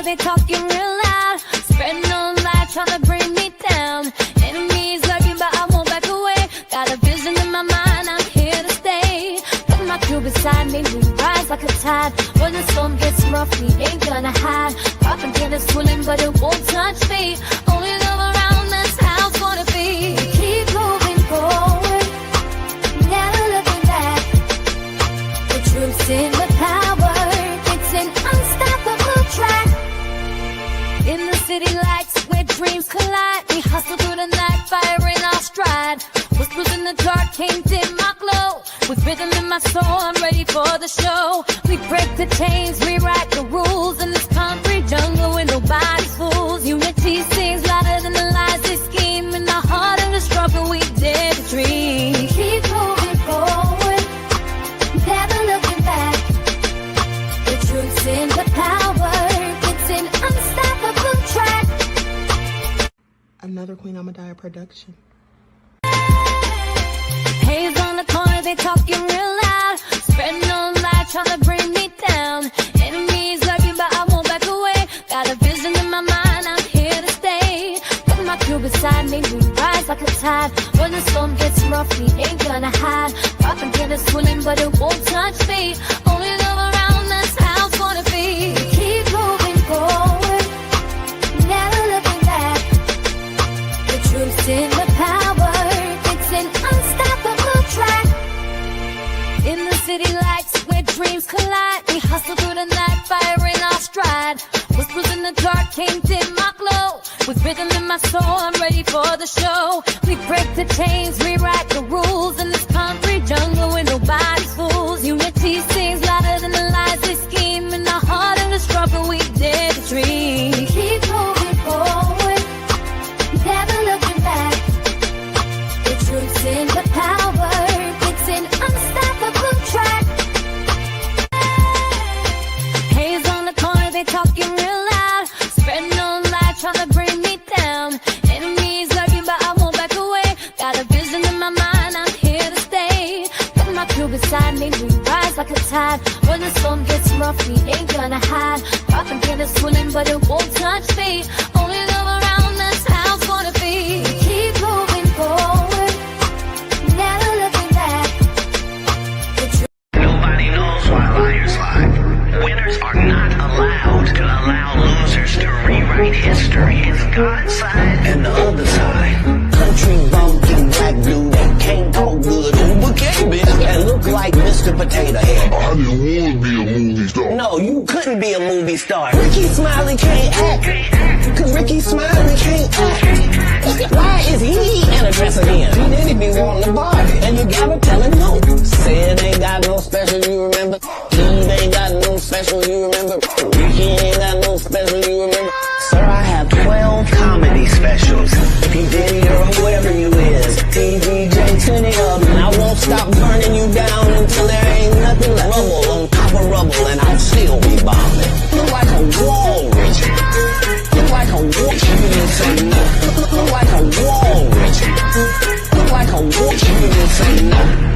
corner, they talking real loud, spreading on lies, trying to bring me down. Enemies lurking, but I won't back away. Got a vision in my mind, I'm here to stay. Put my crew beside me, we rise like a tide. When the storm gets rough, we ain't gonna hide. Propaganda swirling, but it won't touch me. Only love around, that's how it's gonna be. Keep moving forward, never looking back. The truth's in the power, it's an unstoppable track. In the city lights where dreams collide, we hustle through the night, fire in our stride. Whispers in the dark can't dim my glow. With rhythm in my soul, I'm ready for the show. We break the chains, rewrite the rules in this concrete jungle where nobody's fools. Unity sings louder than the lies they scheme. In the heart of the struggle, we dare to dream. Keep moving forward, never looking back. The truth's in the power, it's an unstoppable track. Another Queen Ahmadiyyah production. Haze on the corner, they talking real loud, spreading on lies, trying to bring me down. Enemies lurking, but I won't back away. Got a vision in my mind, I'm here to stay. Put my crew beside me, we rise like a tide. When the storm gets rough, we ain't gonna hide. Propaganda swirling, but it won't touch me. Only love around, that's how it's gonna be. Keep moving forward, never looking back. The truth's in the power, it's an unstoppable track. In the city lights where dreams collide, we hustle through the night, fire in our stride. Whispers in the dark can't dim my glow. With rhythm in my soul, I'm ready for the show. We break the chains, rewrite the rules in this concrete jungle where nobody's fools. Unity sings louder than the lies they scheme. In the heart of the struggle, we dare to dream. Keep moving forward, never looking back. The truth's in the power, it's an unstoppable track. Haze on the corner, they talking real loud, spreading on lies, trying to bring me down. Enemies lurking, but I won't back away. Got a vision in my mind, I'm here to stay. Put my crew beside me, we rise like a tide. When the storm gets rough, we ain't gonna hide. Propaganda swirling, but it won't touch me. Only love around, that's how it's gonna be. Keep moving forward, never looking back. Nobody knows why liars lie. Winners are not allowed to allow losers to rewrite history. It's God's side and the other side. Country bumpkin black dude that can't talk good, Uber bitch, and look like Mr. Potato Head. I didn't want to be a movie star. No, you couldn't be a movie star. Ricky Smiley can't act, cause Ricky Smiley can't act. Why is he in a dress again? He didn't be wanting to party, and you gotta tell him no. Said ain't got no special, you remember? Eve ain't got no special, you remember? Ricky ain't got no special, you remember? Sir, I have 12 comedy specials. P. Diddy or whoever you is, TVJ, 10 of them. I won't stop burning you down until there ain't nothing left. Rubble on top of rubble, and I'll still be bombing. Look like a wall, Richard. Look like a wall. You didn't say no. Look like a wall, Richard. Look like a wall. You didn't say no.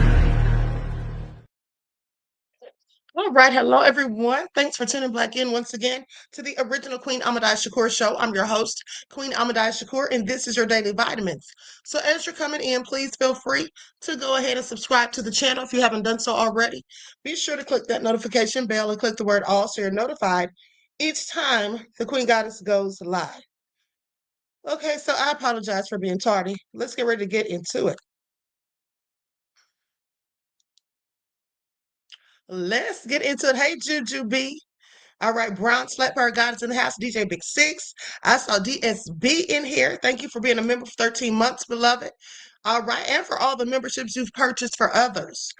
All right, hello everyone. Thanks for tuning back in once again to the original Queen Ahmadiyyah Shakur show. I'm your host, Queen Ahmadiyyah Shakur, and this is your daily vitamins. So as you're coming in, please feel free to go ahead and subscribe to the channel if you haven't done so already. Be sure to click that notification bell and click the word all so you're notified each time the Queen Goddess goes live. Okay, so I apologize for being tardy. Let's get ready to get into it. Let's get into it. Hey, Juju B. All right, Brown Slapper Goddess in the house, DJ Big Six. I saw DSB in here. Thank you for being a member for 13 months, beloved. All right, and for all the memberships you've purchased for others.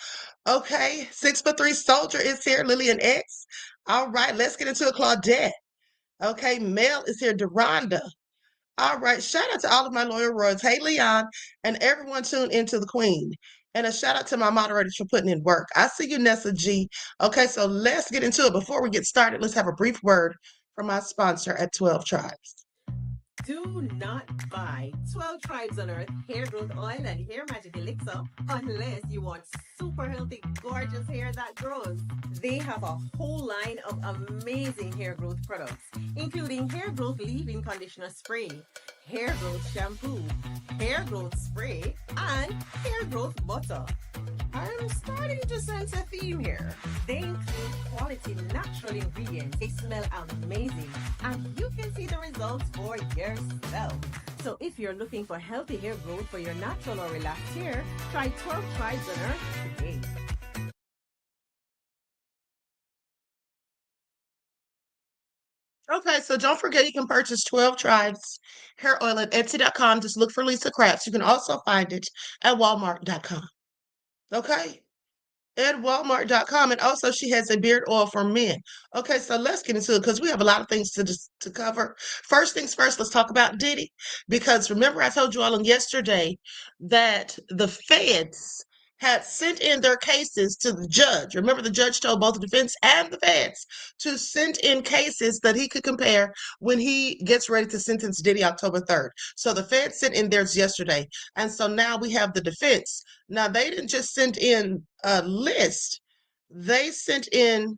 Okay, 6'3" Soldier is here. Lillian X. All right, let's get into it. Claudette. Okay, Mel is here. Deronda. All right, shout out to all of my loyal royals. Hey, Leon, and everyone tuned into the Queen. And a shout out to my moderators for putting in work. I see you, Nessa G. Okay, so let's get into it. Before we get started, let's have a brief word from my sponsor at 12 Tribes. Do not buy 12 Tribes on Earth hair growth oil and hair magic elixir unless you want super healthy, gorgeous hair that grows. They have a whole line of amazing hair growth products, including hair growth leave-in conditioner spray, hair growth shampoo, hair growth spray, and hair growth butter. I'm starting to sense a theme here. They include quality natural ingredients. They smell amazing, and you can see the results for yourself. So if you're looking for healthy hair growth for your natural or relaxed hair, try 12 Tribes on Earth today. Okay, so don't forget you can purchase 12 Tribes hair oil at Etsy.com. Just look for Lisa Crafts. You can also find it at Walmart.com. Okay? At Walmart.com. And also she has a beard oil for men. Okay, so let's get into it because we have a lot of things to cover. First things first, let's talk about Diddy. Because remember, I told you all on yesterday that the feds had sent in their cases to the judge. Remember, the judge told both the defense and the feds to send in cases that he could compare when he gets ready to sentence Diddy October 3rd. So the feds sent in theirs yesterday. And so now we have the defense. Now, they didn't just send in a list, they sent in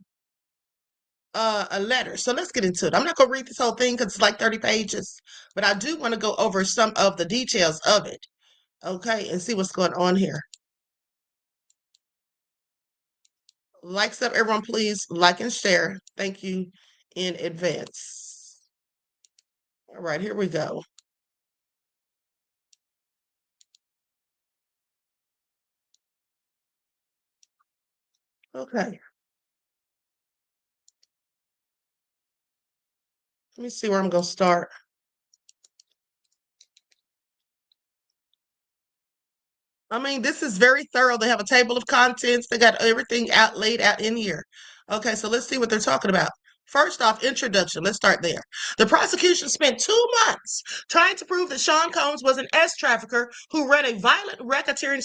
a letter. So let's get into it. I'm not going to read this whole thing because it's like 30 pages, but I do want to go over some of the details of it, okay, and see what's going on here. Likes up, everyone, please like and share. Thank you in advance. All right, here we go. Okay. Let me see where I'm going to start. I mean, this is very thorough. They have a table of contents. They got everything out laid out in here. Okay, so let's see what they're talking about. First off, introduction. Let's start there. The prosecution spent 2 months trying to prove that Sean Combs was an S-trafficker who ran a violent racketeering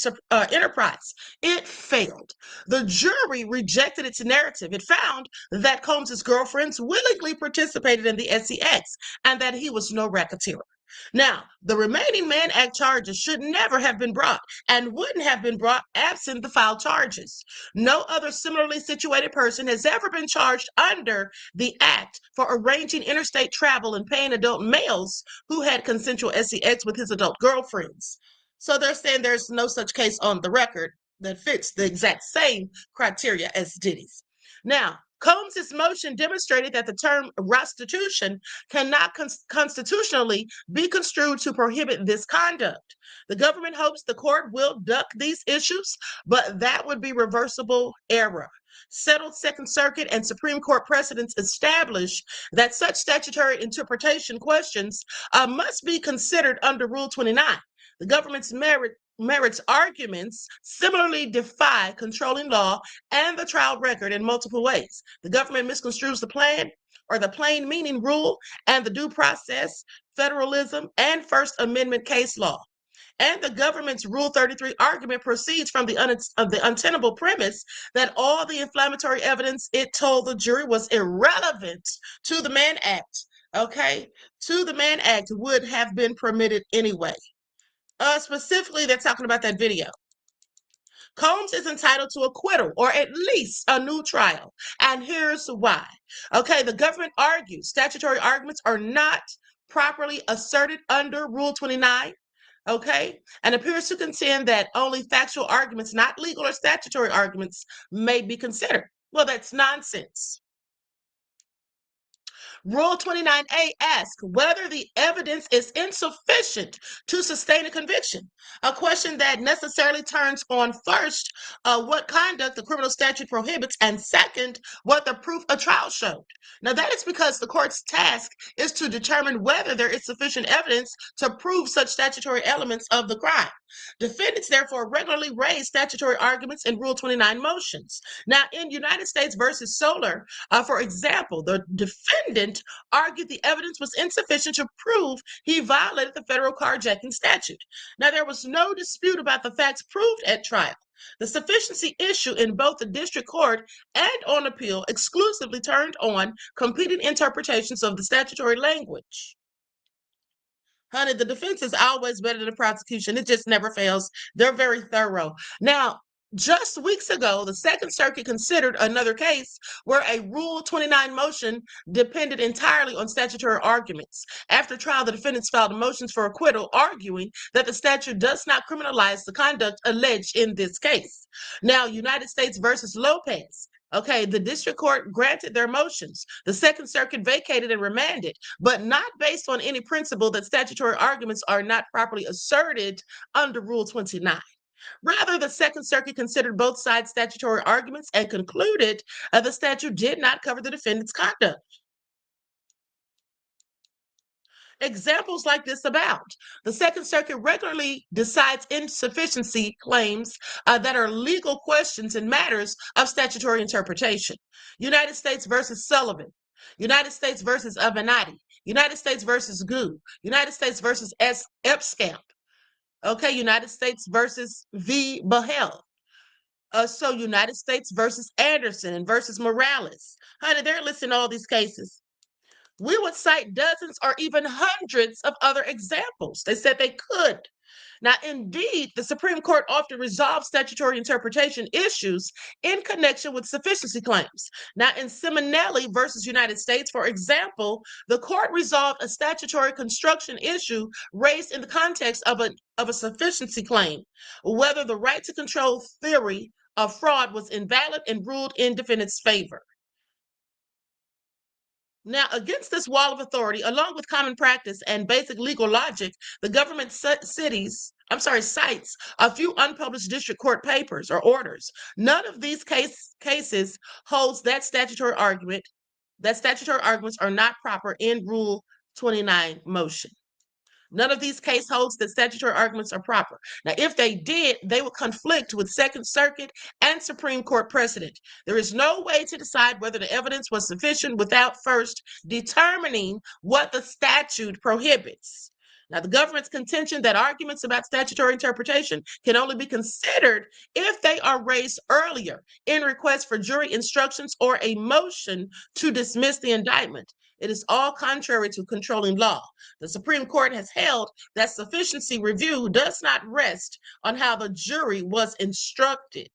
enterprise. It failed. The jury rejected its narrative. It found that Combs' girlfriends willingly participated in the SEX and that he was no racketeer. Now, the remaining Mann Act charges should never have been brought and wouldn't have been brought absent the filed charges. No other similarly situated person has ever been charged under the Act for arranging interstate travel and paying adult males who had consensual SEX with his adult girlfriends. So they're saying there's no such case on the record that fits the exact same criteria as Diddy's. Now, Combs' motion demonstrated that the term restitution cannot constitutionally be construed to prohibit this conduct. The government hopes the court will duck these issues, but that would be reversible error. Settled Second Circuit and Supreme Court precedents establish that such statutory interpretation questions must be considered under Rule 29. The government's merits arguments similarly defy controlling law and the trial record in multiple ways. The government misconstrues the plan or the plain meaning rule and the due process, federalism, and First Amendment case law. And the government's Rule 33 argument proceeds from the untenable premise that all the inflammatory evidence it told the jury was irrelevant to the Mann Act. Okay, to the Mann Act would have been permitted anyway. Specifically, they're talking about that video. Combs is entitled to acquittal or at least a new trial. And here's why. Okay, the government argues statutory arguments are not properly asserted under Rule 29. Okay, and appears to contend that only factual arguments, not legal or statutory arguments, may be considered. Well, that's nonsense. Rule 29A asks whether the evidence is insufficient to sustain a conviction, a question that necessarily turns on first, what conduct the criminal statute prohibits, and second, what the proof of trial showed. Now, that is because the court's task is to determine whether there is sufficient evidence to prove such statutory elements of the crime. Defendants, therefore, regularly raise statutory arguments in Rule 29 motions. Now, in United States versus Solar, for example, the defendant argued the evidence was insufficient to prove he violated the federal carjacking statute. Now, there was no dispute about the facts proved at trial. The sufficiency issue in both the district court and on appeal exclusively turned on competing interpretations of the statutory language. Honey, the defense is always better than the prosecution. It just never fails. They're very thorough. Now, just weeks ago, the Second Circuit considered another case where a Rule 29 motion depended entirely on statutory arguments. After trial, the defendants filed motions for acquittal, arguing that the statute does not criminalize the conduct alleged in this case. Now, United States versus Lopez. Okay, the district court granted their motions. The Second Circuit vacated and remanded, but not based on any principle that statutory arguments are not properly asserted under Rule 29. Rather, the Second Circuit considered both sides' statutory arguments and concluded the statute did not cover the defendant's conduct. Examples like this abound. The Second Circuit regularly decides insufficiency claims that are legal questions in matters of statutory interpretation. United States versus Sullivan, United States versus Avenatti, United States versus Gu, United States versus Epscamp, okay, United States versus V. Behel. So United States versus Anderson and versus Morales. Honey, they're listing all these cases. We would cite dozens or even hundreds of other examples. They said they could. Now, indeed, the Supreme Court often resolves statutory interpretation issues in connection with sufficiency claims. Now, in Simonelli versus United States, for example, the court resolved a statutory construction issue raised in the context of a sufficiency claim, whether the right to control theory of fraud was invalid and ruled in defendant's favor. Now, against this wall of authority, along with common practice and basic legal logic, the government cites a few unpublished district court papers or orders. None of these cases holds that statutory arguments are not proper in Rule 29 motion. None of these cases holds that statutory arguments are proper. Now, if they did, they would conflict with Second Circuit and Supreme Court precedent. There is no way to decide whether the evidence was sufficient without first determining what the statute prohibits. Now, the government's contention that arguments about statutory interpretation can only be considered if they are raised earlier in requests for jury instructions or a motion to dismiss the indictment. It is all contrary to controlling law. The Supreme Court has held that sufficiency review does not rest on how the jury was instructed.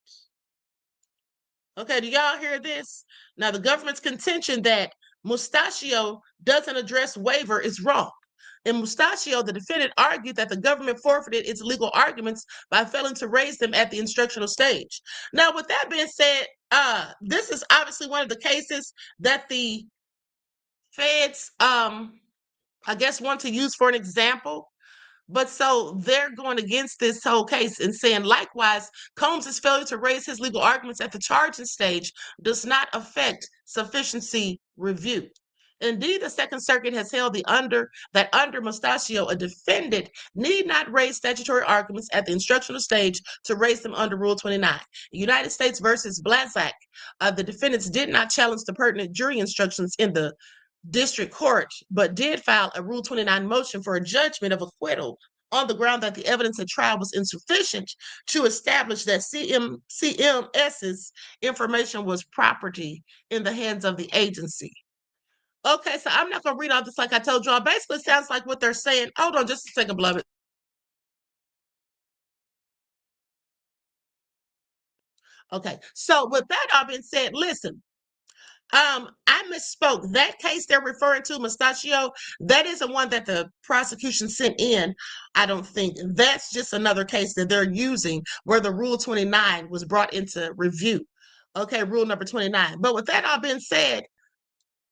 Okay, do y'all hear this? Now, the government's contention that Mustachio doesn't address waiver is wrong. In Mustachio, the defendant argued that the government forfeited its legal arguments by failing to raise them at the instructional stage. Now, with that being said, this is obviously one of the cases that the feds, I guess, want to use for an example. But so they're going against this whole case and saying, likewise, Combs' failure to raise his legal arguments at the charging stage does not affect sufficiency review. Indeed, the Second Circuit has held that under Mustachio, a defendant need not raise statutory arguments at the instructional stage to raise them under Rule 29. United States versus Blazak, the defendants did not challenge the pertinent jury instructions in the district court, but did file a Rule 29 motion for a judgment of acquittal on the ground that the evidence at trial was insufficient to establish that CMS's information was property in the hands of the agency. Okay, so I'm not going to read all this like I told y'all. Basically, it sounds like what they're saying. Hold on just a second, beloved. Okay, so with that all being said, listen, I misspoke. That case they're referring to, Mustachio, that isn't one that the prosecution sent in, I don't think. That's just another case that they're using where the Rule 29 was brought into review. Okay, Rule number 29. But with that all being said,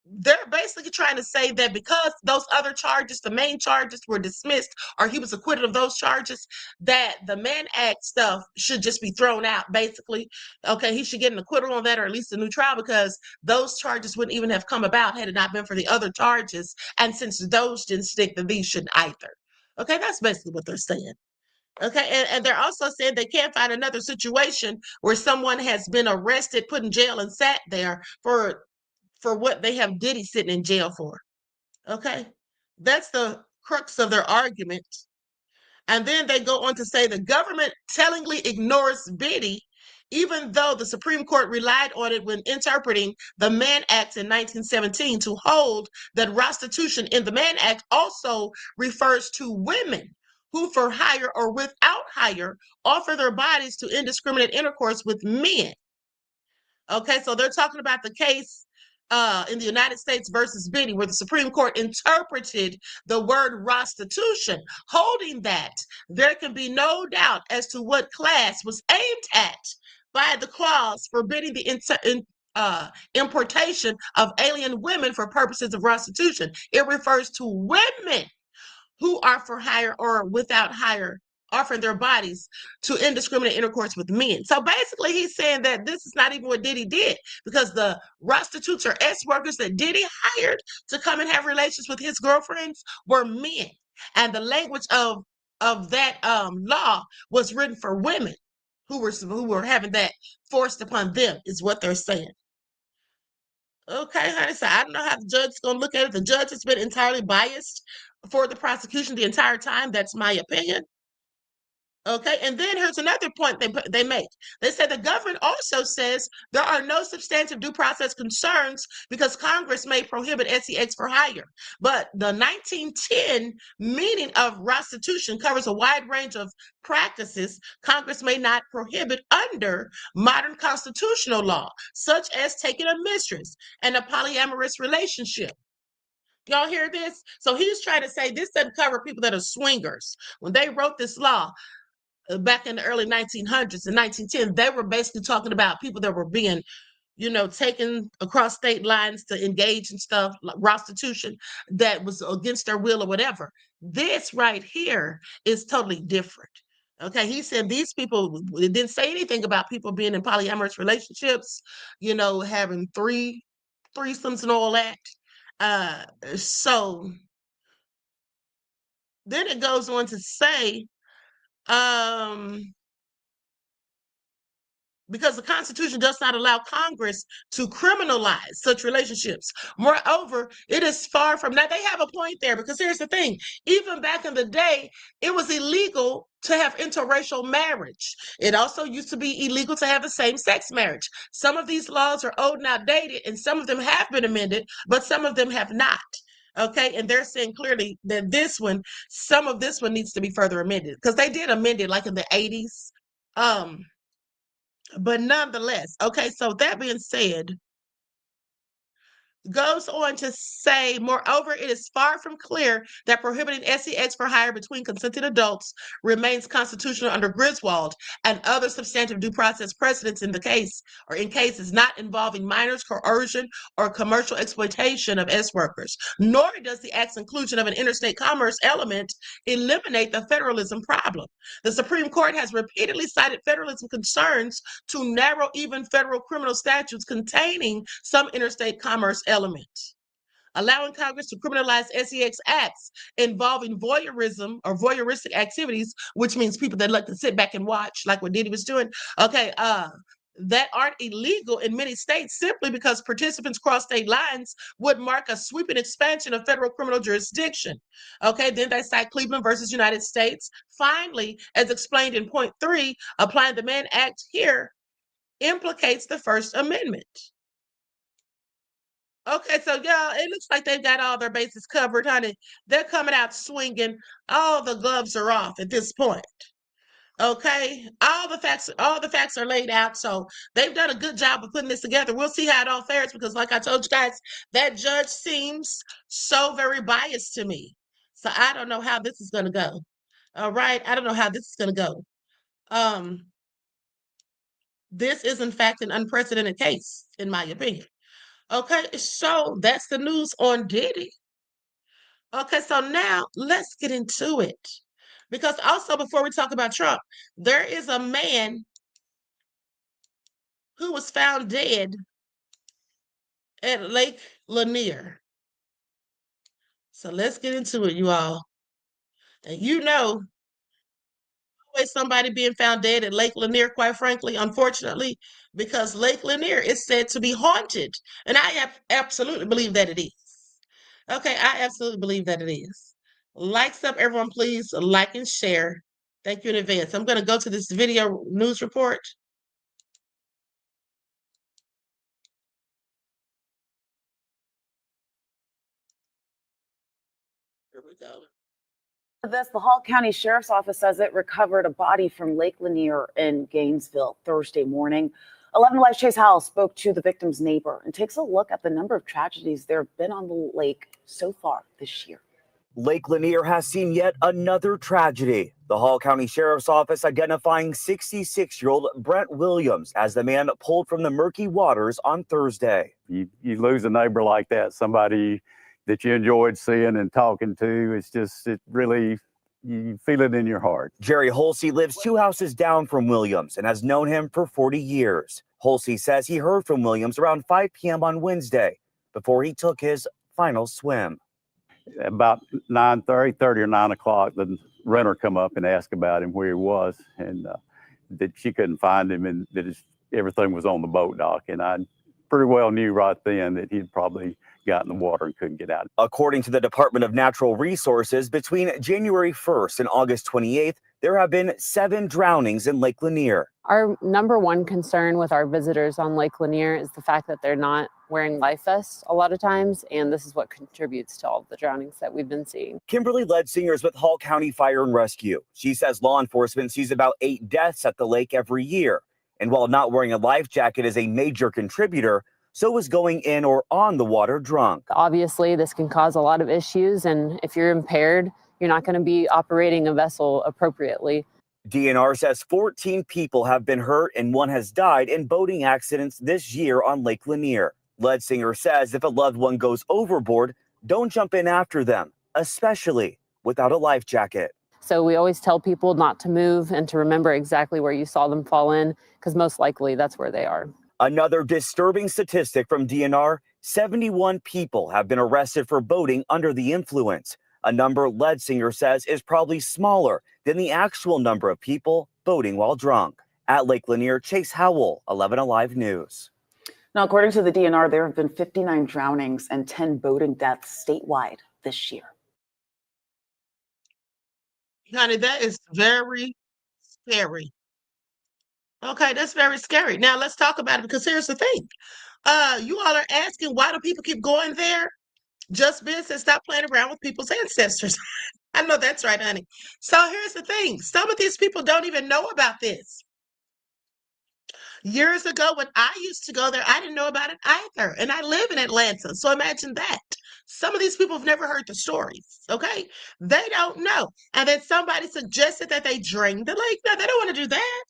they're basically trying to say that because those other charges, the main charges, were dismissed or he was acquitted of those charges, that the Mann Act stuff should just be thrown out, basically. Okay, he should get an acquittal on that or at least a new trial because those charges wouldn't even have come about had it not been for the other charges. And since those didn't stick, then these shouldn't either. Okay, that's basically what they're saying. Okay, and they're also saying they can't find another situation where someone has been arrested, put in jail, and sat there for what they have Diddy sitting in jail for. Okay, that's the crux of their argument. And then they go on to say the government tellingly ignores Diddy even though the Supreme Court relied on it when interpreting the Mann Act in 1917 to hold that prostitution in the Mann Act also refers to women who, for hire or without hire, offer their bodies to indiscriminate intercourse with men. Okay, so they're talking about the case in the United States versus Diddy, where the Supreme Court interpreted the word prostitution, holding that there can be no doubt as to what class was aimed at by the clause forbidding the importation of alien women for purposes of prostitution. It refers to women who are for hire or without hire, offering their bodies to indiscriminate intercourse with men. So basically, he's saying that this is not even what Diddy did, because the prostitutes or workers that Diddy hired to come and have relations with his girlfriends were men, and the language of that law was written for women who were having that forced upon them, is what they're saying. Okay, honey, so I don't know how the judge is going to look at it. The judge has been entirely biased for the prosecution the entire time. That's my opinion. Okay, and then here's another point they make. They said the government also says there are no substantive due process concerns because Congress may prohibit sex for hire. But the 1910 meaning of prostitution covers a wide range of practices Congress may not prohibit under modern constitutional law, such as taking a mistress and a polyamorous relationship. Y'all hear this? So he's trying to say this doesn't cover people that are swingers. When they wrote this law, back in the early 1900s and 1910, they were basically talking about people that were being, taken across state lines to engage in stuff like prostitution that was against their will or whatever. This right here is totally different. Okay, he said these people, it didn't say anything about people being in polyamorous relationships, having threesomes and all that. So then it goes on to say, because the Constitution does not allow Congress to criminalize such relationships. Moreover, it is far from, now they have a point there, because here's the thing, even back in the day, it was illegal to have interracial marriage. It also used to be illegal to have the same-sex marriage. Some of these laws are old and outdated, and some of them have been amended, but some of them have not. Okay, and they're saying clearly that some of this one needs to be further amended, because they did amend it like in the 80s. But nonetheless, okay, so that being said, goes on to say, moreover, it is far from clear that prohibiting sex for hire between consenting adults remains constitutional under Griswold and other substantive due process precedents in cases not involving minors, coercion, or commercial exploitation of workers. Nor does the Act's inclusion of an interstate commerce element eliminate the federalism problem. The Supreme Court has repeatedly cited federalism concerns to narrow even federal criminal statutes containing some interstate commerce element. Allowing Congress to criminalize sex acts involving voyeurism or voyeuristic activities, which means people that like to sit back and watch, like what Diddy was doing, that aren't illegal in many states simply because participants cross state lines would mark a sweeping expansion of federal criminal jurisdiction. Okay, then they cite Cleveland versus United States. Finally, as explained in point 3, applying the Mann Act here implicates the First Amendment. Okay, so y'all, it looks like they've got all their bases covered, honey. They're coming out swinging. All the gloves are off at this point. Okay, all the facts are laid out. So they've done a good job of putting this together. We'll see how it all fares, because like I told you guys, that judge seems so very biased to me. So I don't know how this is going to go. All right, I don't know how this is going to go. This is in fact an unprecedented case, in my opinion. Okay, so that's the news on Diddy. Okay, so now let's get into it. Because also, before we talk about Trump, there is a man who was found dead at Lake Lanier. So let's get into it, you all. And always somebody being found dead at Lake Lanier, quite frankly, unfortunately, because Lake Lanier is said to be haunted. And I absolutely believe that it is. Okay, I absolutely believe that it is. Likes up, everyone, please like and share. Thank you in advance. I'm going to go to this video news report. Here we go. The Hall County Sheriff's Office says it recovered a body from Lake Lanier in Gainesville Thursday morning. 11 Life Chase Howell spoke to the victim's neighbor and takes a look at the number of tragedies there have been on the lake so far this year. Lake Lanier has seen yet another tragedy. The Hall County Sheriff's Office identifying 66-year-old Brent Williams as the man pulled from the murky waters on Thursday. You lose a neighbor like that, somebody that you enjoyed seeing and talking to. It really, you feel it in your heart. Jerry Holsey lives 2 houses down from Williams and has known him for 40 years. Holsey says he heard from Williams around 5 p.m. on Wednesday before he took his final swim. About 9:30 or 9 o'clock, the renter come up and asked about him, where he was, and that she couldn't find him and that everything was on the boat dock. And I pretty well knew right then that he'd probably got in the water and couldn't get out. According to the Department of Natural Resources, between January 1st and August 28th, there have been 7 drownings in Lake Lanier. Our number one concern with our visitors on Lake Lanier is the fact that they're not wearing life vests a lot of times, and this is what contributes to all the drownings that we've been seeing. Kimberly Ledsinger is with Hall County Fire and Rescue. She says law enforcement sees about 8 deaths at the lake every year. And while not wearing a life jacket is a major contributor, so is going in or on the water drunk. Obviously, this can cause a lot of issues, and if you're impaired, you're not going to be operating a vessel appropriately. DNR says 14 people have been hurt and 1 has died in boating accidents this year on Lake Lanier. Ledsinger says if a loved one goes overboard, don't jump in after them, especially without a life jacket. So we always tell people not to move and to remember exactly where you saw them fall in, because most likely that's where they are. Another disturbing statistic from DNR, 71 people have been arrested for boating under the influence, a number Ledsinger says is probably smaller than the actual number of people boating while drunk. At Lake Lanier, Chase Howell, 11 Alive News. Now, according to the DNR, there have been 59 drownings and 10 boating deaths statewide this year. Honey, that is very scary. Okay, that's very scary. Now let's talk about it, because here's the thing. You all are asking, why do people keep going there? Just Ben said, stop playing around with people's ancestors. I know that's right, honey. So here's the thing. Some of these people don't even know about this. Years ago, when I used to go there, I didn't know about it either. And I live in Atlanta. So imagine that. Some of these people have never heard the stories, okay? They don't know. And then somebody suggested that they drain the lake. No, they don't want to do that.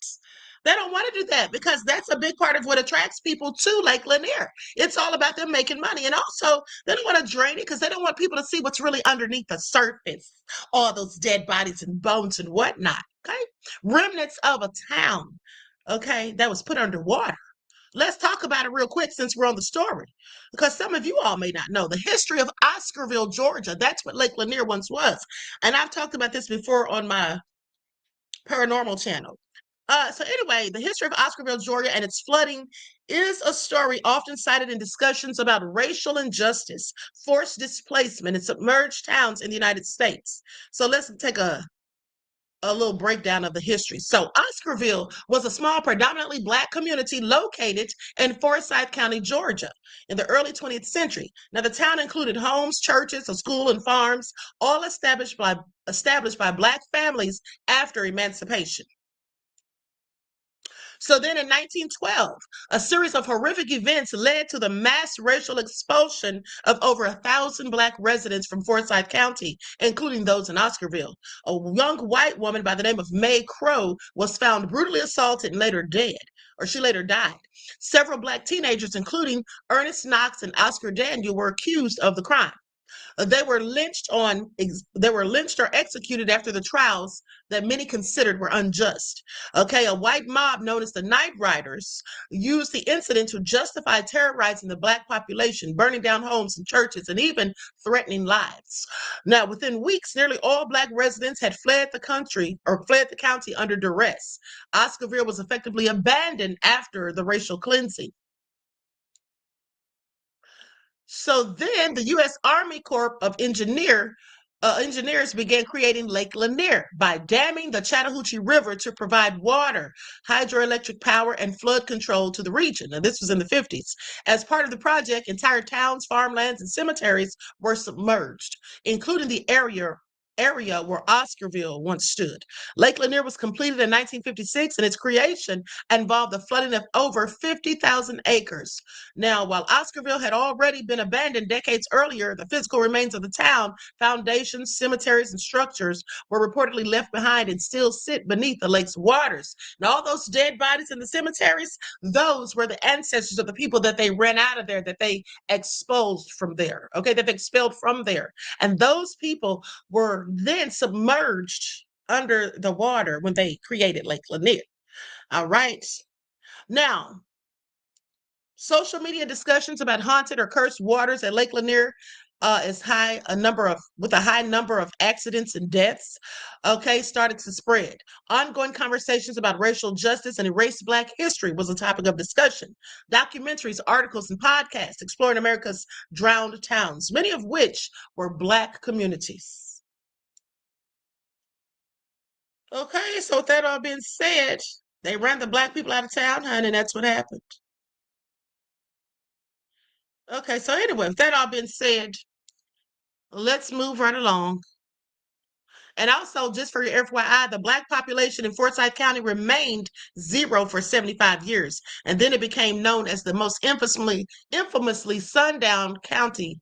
They don't want to do that, because that's a big part of what attracts people to Lake Lanier. It's all about them making money. And also, they don't want to drain it because they don't want people to see what's really underneath the surface, all those dead bodies and bones and whatnot, okay? Remnants of a town, okay, that was put underwater. Let's talk about it real quick since we're on the story, because some of you all may not know the history of Oscarville, Georgia. That's what Lake Lanier once was. And I've talked about this before on my paranormal channel. So anyway, the history of Oscarville, Georgia and its flooding is a story often cited in discussions about racial injustice, forced displacement, and submerged towns in the United States. So let's take a little breakdown of the history. So Oscarville was a small, predominantly Black community located in Forsyth County, Georgia, in the early 20th century. Now, the town included homes, churches, a school, and farms, all established by Black families after emancipation. So then in 1912, a series of horrific events led to the mass racial expulsion of over 1,000 Black residents from Forsyth County, including those in Oscarville. A young white woman by the name of May Crow was found brutally assaulted and later she later died. Several Black teenagers, including Ernest Knox and Oscar Daniel, were accused of the crime. They were lynched or executed after the trials that many considered were unjust. Okay, a white mob known as the Night Riders used the incident to justify terrorizing the Black population, burning down homes and churches, and even threatening lives. Now, within weeks, nearly all Black residents had fled the county under duress. Oscarville was effectively abandoned after the racial cleansing. So then the U.S. Army Corps of Engineers engineers began creating Lake Lanier by damming the Chattahoochee River to provide water, hydroelectric power, and flood control to the region. Now, this was in the 50s. As part of the project, entire towns, farmlands, and cemeteries were submerged, including the area where Oscarville once stood. Lake Lanier was completed in 1956, and its creation involved the flooding of over 50,000 acres. Now, while Oscarville had already been abandoned decades earlier, the physical remains of the town, foundations, cemeteries, and structures were reportedly left behind and still sit beneath the lake's waters. And all those dead bodies in the cemeteries, those were the ancestors of the people that they ran out of there, that they exposed from there, okay, that they expelled from there. And those people were then submerged under the water when they created Lake Lanier. All right. Now, social media discussions about haunted or cursed waters at Lake Lanier with a high number of accidents and deaths, okay, started to spread. Ongoing conversations about racial justice and erased Black history was a topic of discussion. Documentaries, articles, and podcasts exploring America's drowned towns, many of which were Black communities. Okay, so with that all being said, they ran the Black people out of town, honey, and that's what happened. Okay, so anyway, with that all being said, let's move right along. And also, just for your FYI, the Black population in Forsyth County remained 0 for 75 years. And then it became known as the most infamously sundown county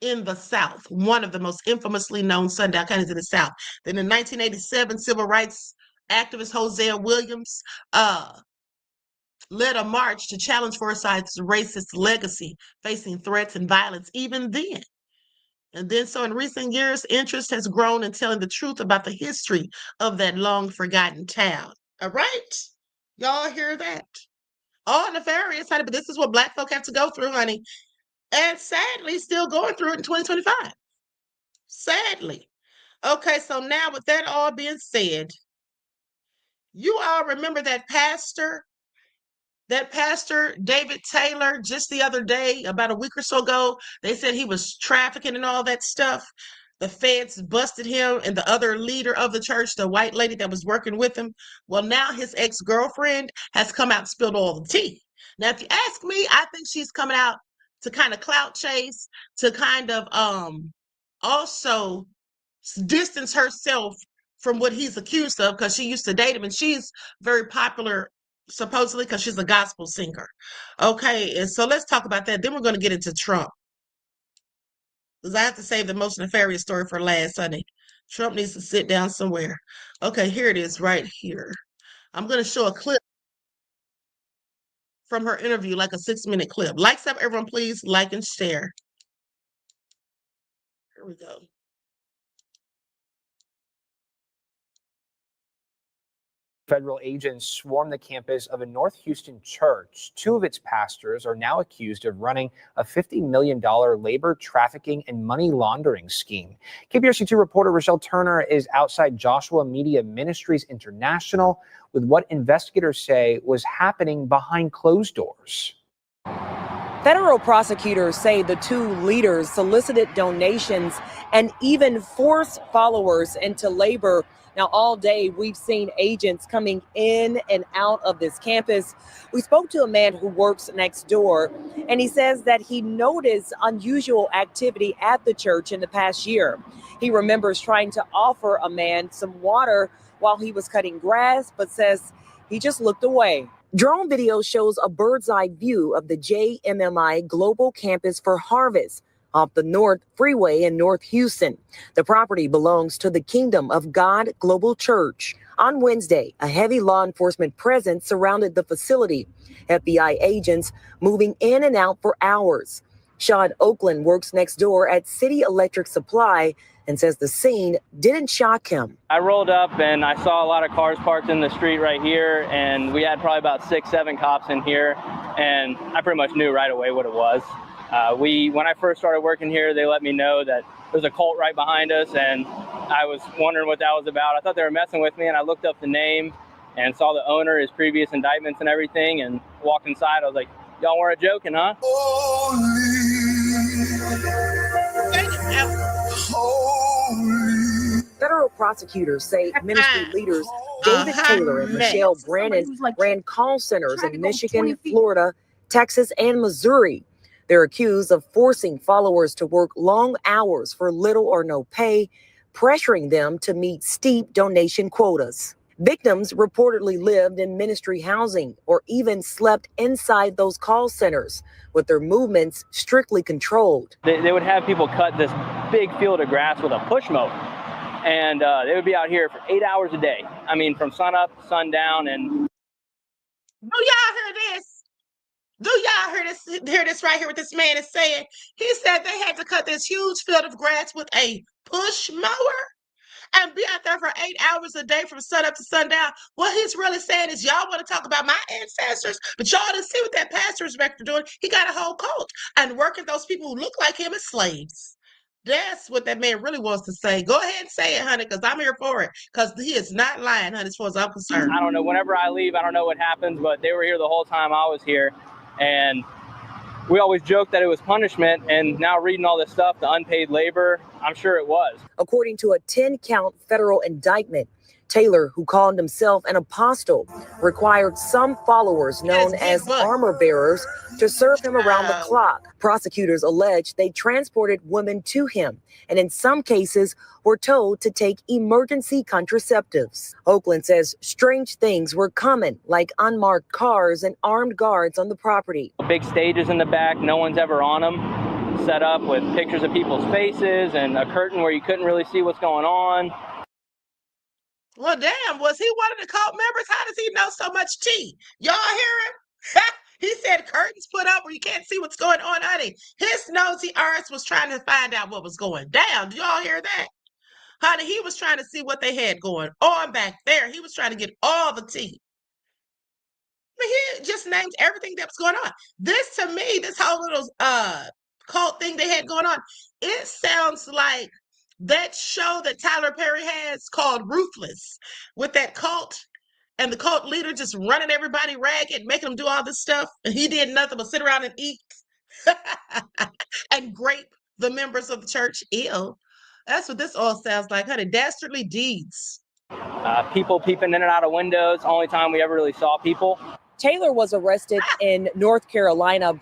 in the South, one of the most infamously known sundown counties in the South. Then in 1987, civil rights activist Hosea Williams led a march to challenge Forsyth's racist legacy, facing threats and violence even then. And then, so in recent years, interest has grown in telling the truth about the history of that long forgotten town. All right? Y'all hear that? All nefarious, honey, but this is what Black folk have to go through, honey. And sadly, still going through it in 2025. Sadly. Okay, so now with that all being said, you all remember that pastor David Taylor, just the other day, about a week or so ago, they said he was trafficking and all that stuff. The feds busted him and the other leader of the church, the white lady that was working with him. Well, now his ex-girlfriend has come out and spilled all the tea. Now, if you ask me, I think she's coming out to kind of clout chase, to kind of also distance herself from what he's accused of, because she used to date him, and she's very popular supposedly because she's a gospel singer. Okay, and so let's talk about that. Then we're going to get into Trump, because I have to save the most nefarious story for last, honey. Trump needs to sit down somewhere. Okay, here it is right here. I'm going to show a clip from her interview, like a 6-minute clip. Likes up, everyone, please like and share. Here we go. Federal agents swarmed the campus of a North Houston church. 2 of its pastors are now accused of running a $50 million labor trafficking and money laundering scheme. KPRC2 reporter Rochelle Turner is outside Joshua Media Ministries International with what investigators say was happening behind closed doors. Federal prosecutors say the 2 leaders solicited donations and even forced followers into labor. Now, all day, we've seen agents coming in and out of this campus. We spoke to a man who works next door, and he says that he noticed unusual activity at the church in the past year. He remembers trying to offer a man some water while he was cutting grass, but says he just looked away. Drone video shows a bird's eye view of the JMMI Global Campus for Harvest off the North Freeway in North Houston. The property belongs to the Kingdom of God Global Church. On Wednesday, a heavy law enforcement presence surrounded the facility. FBI agents moving in and out for hours. Sean Oakland works next door at City Electric Supply and says the scene didn't shock him. I rolled up and I saw a lot of cars parked in the street right here, and we had probably about 6-7 cops in here, and I pretty much knew right away what it was. When I first started working here, they let me know that there's a cult right behind us, and I was wondering what that was about. I thought they were messing with me, and I looked up the name and saw the owner, his previous indictments and everything, and walked inside. I was like, y'all weren't joking, huh? Holy prosecutors say ministry leaders David Taylor and Michelle Brannon ran call centers in Michigan, Florida, Texas, and Missouri. They're accused of forcing followers to work long hours for little or no pay, pressuring them to meet steep donation quotas. Victims reportedly lived in ministry housing or even slept inside those call centers, with their movements strictly controlled. They would have people cut this big field of grass with a push mower, and they would be out here for 8 hours a day. I mean, from sun up, sundown, and... Do y'all hear this? Do y'all hear this right here? What this man is saying? He said they had to cut this huge field of grass with a push mower and be out there for 8 hours a day from sun up to sundown. What he's really saying is, y'all want to talk about my ancestors, but y'all didn't see what that pastor is doing. He got a whole cult and working those people who look like him as slaves. That's what that man really wants to say. Go ahead and say it, honey, because I'm here for it. Because he is not lying, honey, as far as I'm concerned. I don't know. Whenever I leave, I don't know what happens, but they were here the whole time I was here. And we always joked that it was punishment. And now reading all this stuff, the unpaid labor, I'm sure it was. According to a 10-count federal indictment, Taylor, who called himself an apostle, required some followers known as armor bearers to serve him around the clock. Prosecutors allege they transported women to him and in some cases were told to take emergency contraceptives. Oakland says strange things were common, like unmarked cars and armed guards on the property. Big stages in the back, no one's ever on them, set up with pictures of people's faces and a curtain where you couldn't really see what's going on. Well, damn, was he one of the cult members? How does he know so much tea? Y'all hear him? He said curtains put up where you can't see what's going on, honey. His nosy arse was trying to find out what was going down. Do y'all hear that? Honey, he was trying to see what they had going on back there. He was trying to get all the tea. I mean, he just named everything that was going on. This, to me, this whole little cult thing they had going on, it sounds like that show that Tyler Perry has called Ruthless, with that cult and the cult leader just running everybody ragged, making them do all this stuff, and he did nothing but sit around and eat and grape the members of the church. Ew. That's what this all sounds like, honey. Dastardly deeds. People peeping in and out of windows. Only time we ever really saw people. Taylor was arrested in North Carolina.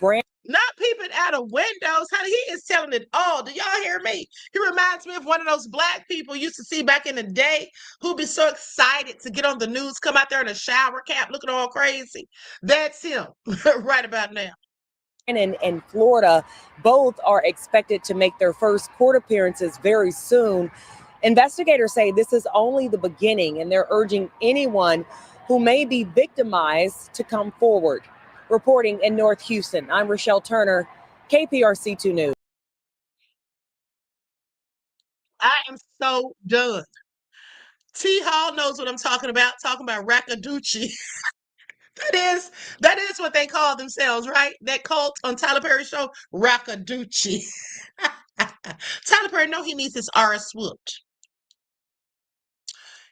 Not peeping out of windows, honey. He is telling it all. Do y'all hear me? He reminds me of one of those black people you used to see back in the day who'd be so excited to get on the news, come out there in a shower cap looking all crazy. That's him right about now. In Florida, both are expected to make their first court appearances very soon. Investigators say this is only the beginning, and they're urging anyone who may be victimized to come forward. Reporting in North Houston, I'm Rochelle Turner, KPRC2 News. I am so done. T. Hall knows what I'm talking about Rackaducci. That is what they call themselves, right? That cult on Tyler Perry's show, Rackaducci. Tyler Perry know he needs his arse whooped.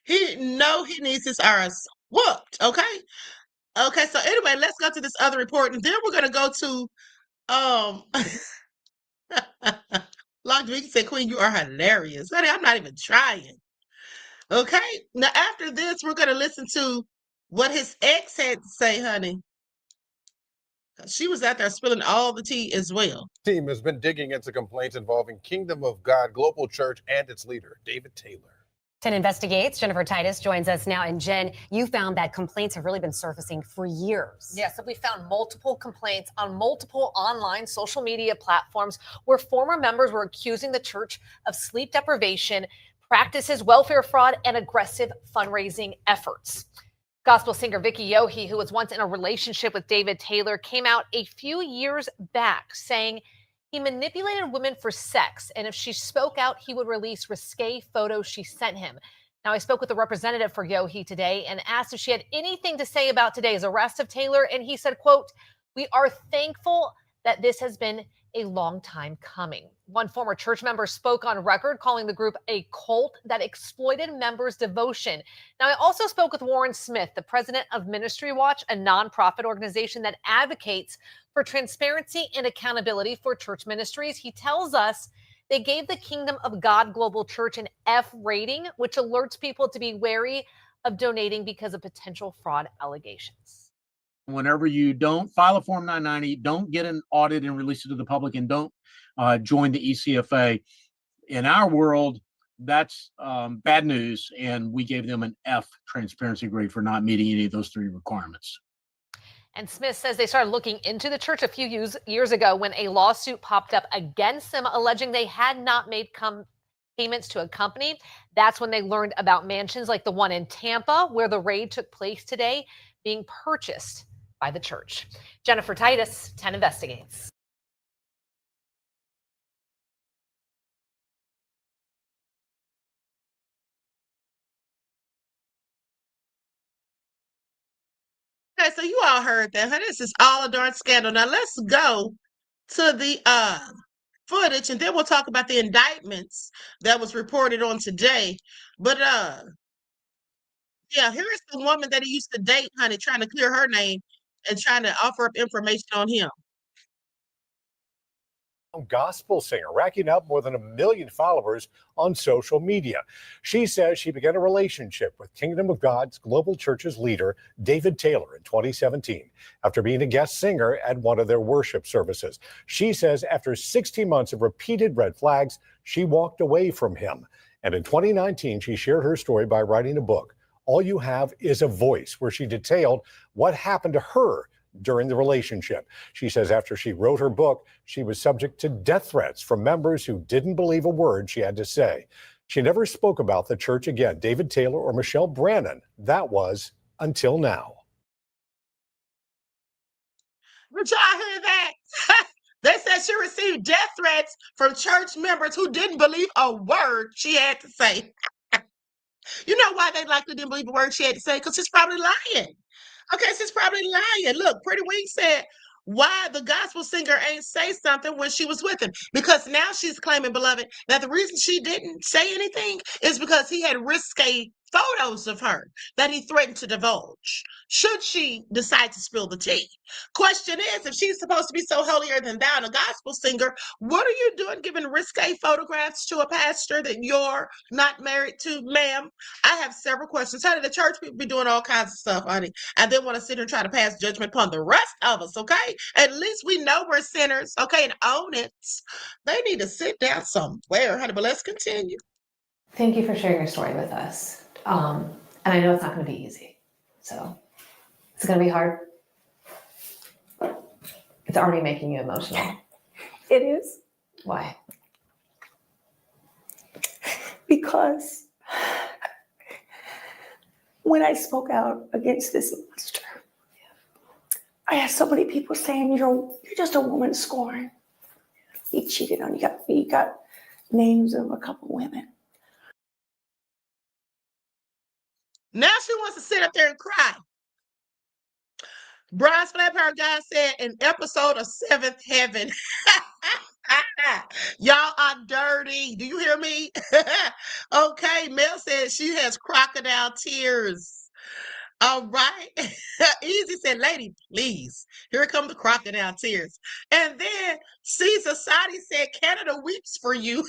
He needs his arse whooped, okay? Okay, so anyway, let's go to this other report, and then we're gonna go to Locked Week said, Queen, you are hilarious. Honey, I'm not even trying. Okay, now after this, we're gonna listen to what his ex had to say, honey. She was out there spilling all the tea as well. Team has been digging into complaints involving Kingdom of God Global Church and its leader, David Taylor. 10 Investigates. Jennifer Titus joins us now. And Jen, you found that complaints have really been surfacing for years. Yes, we found multiple complaints on multiple online social media platforms where former members were accusing the church of sleep deprivation practices, welfare fraud, and aggressive fundraising efforts. Gospel singer Vicki Yohe, who was once in a relationship with David Taylor, came out a few years back saying he manipulated women for sex, and if she spoke out, he would release risque photos she sent him. Now, I spoke with a representative for Yohe today and asked if she had anything to say about today's arrest of Taylor, and he said, quote, "We are thankful that this has been a long time coming." One former church member spoke on record calling the group a cult that exploited members' devotion. Now, I also spoke with Warren Smith, the president of Ministry Watch, a nonprofit organization that advocates for transparency and accountability for church ministries. He tells us They gave the Kingdom of God Global Church an F rating, which alerts people to be wary of donating because of potential fraud allegations. Whenever you don't file a Form 990, don't get an audit and release it to the public, and don't join the ECFA, in our world, that's bad news. And we gave them an F transparency grade for not meeting any of those three requirements. And Smith says they started looking into the church a few years ago when a lawsuit popped up against them, alleging they had not made payments to a company. That's when they learned about mansions like the one in Tampa, where the raid took place today, being purchased by the church. Jennifer Titus, 10 Investigates. Okay, so you all heard that, huh? This is all a darn scandal. Now let's go to the footage, and then we'll talk about the indictments that was reported on today. But yeah, here is the woman that he used to date, honey, trying to clear her name and trying to offer up information on him. Gospel singer, racking up more than 1 million followers on social media. She says she began a relationship with Kingdom of God's Global Church's leader, David Taylor, in 2017, after being a guest singer at one of their worship services. She says after 16 months of repeated red flags, she walked away from him. And in 2019, she shared her story by writing a book, All You Have Is a Voice, where she detailed what happened to her during the relationship. She says after she wrote her book, she was subject to death threats from members who didn't believe a word she had to say. She never spoke about the church again, David Taylor or Michelle Brannon. That was until now. Did y'all hear that? They said she received death threats from church members who didn't believe a word she had to say. You know why they likely didn't believe a word she had to say? Because she's probably lying. Okay, she's probably lying. Look, Pretty Wing said why the gospel singer ain't say something when she was with him. Because now she's claiming, beloved, that the reason she didn't say anything is because he had risque photos of her that he threatened to divulge should she decide to spill the tea. Question is, if she's supposed to be so holier than thou and a gospel singer, what are you doing giving risque photographs to a pastor that you're not married to, ma'am? I have several questions. Honey, the church people be doing all kinds of stuff, honey, and then want to sit here and try to pass judgment upon the rest of us, okay? At least we know we're sinners, okay, and own it. They need to sit down somewhere, honey, but let's continue. Thank you for sharing your story with us. And I know it's not going to be easy. So it's going to be hard. It's already making you emotional. It is. Why? Because when I spoke out against this monster, I had so many people saying, you're just a woman scorn. He cheated on you. You got names of a couple women. Now she wants to sit up there and cry. Bronze Flat Power guy said an episode of Seventh Heaven. Y'all are dirty. Do you hear me? Okay, Mel said she has crocodile tears. All right. Easy said, lady, please. Here come the crocodile tears. And then Caesar Sadi said, Canada weeps for you.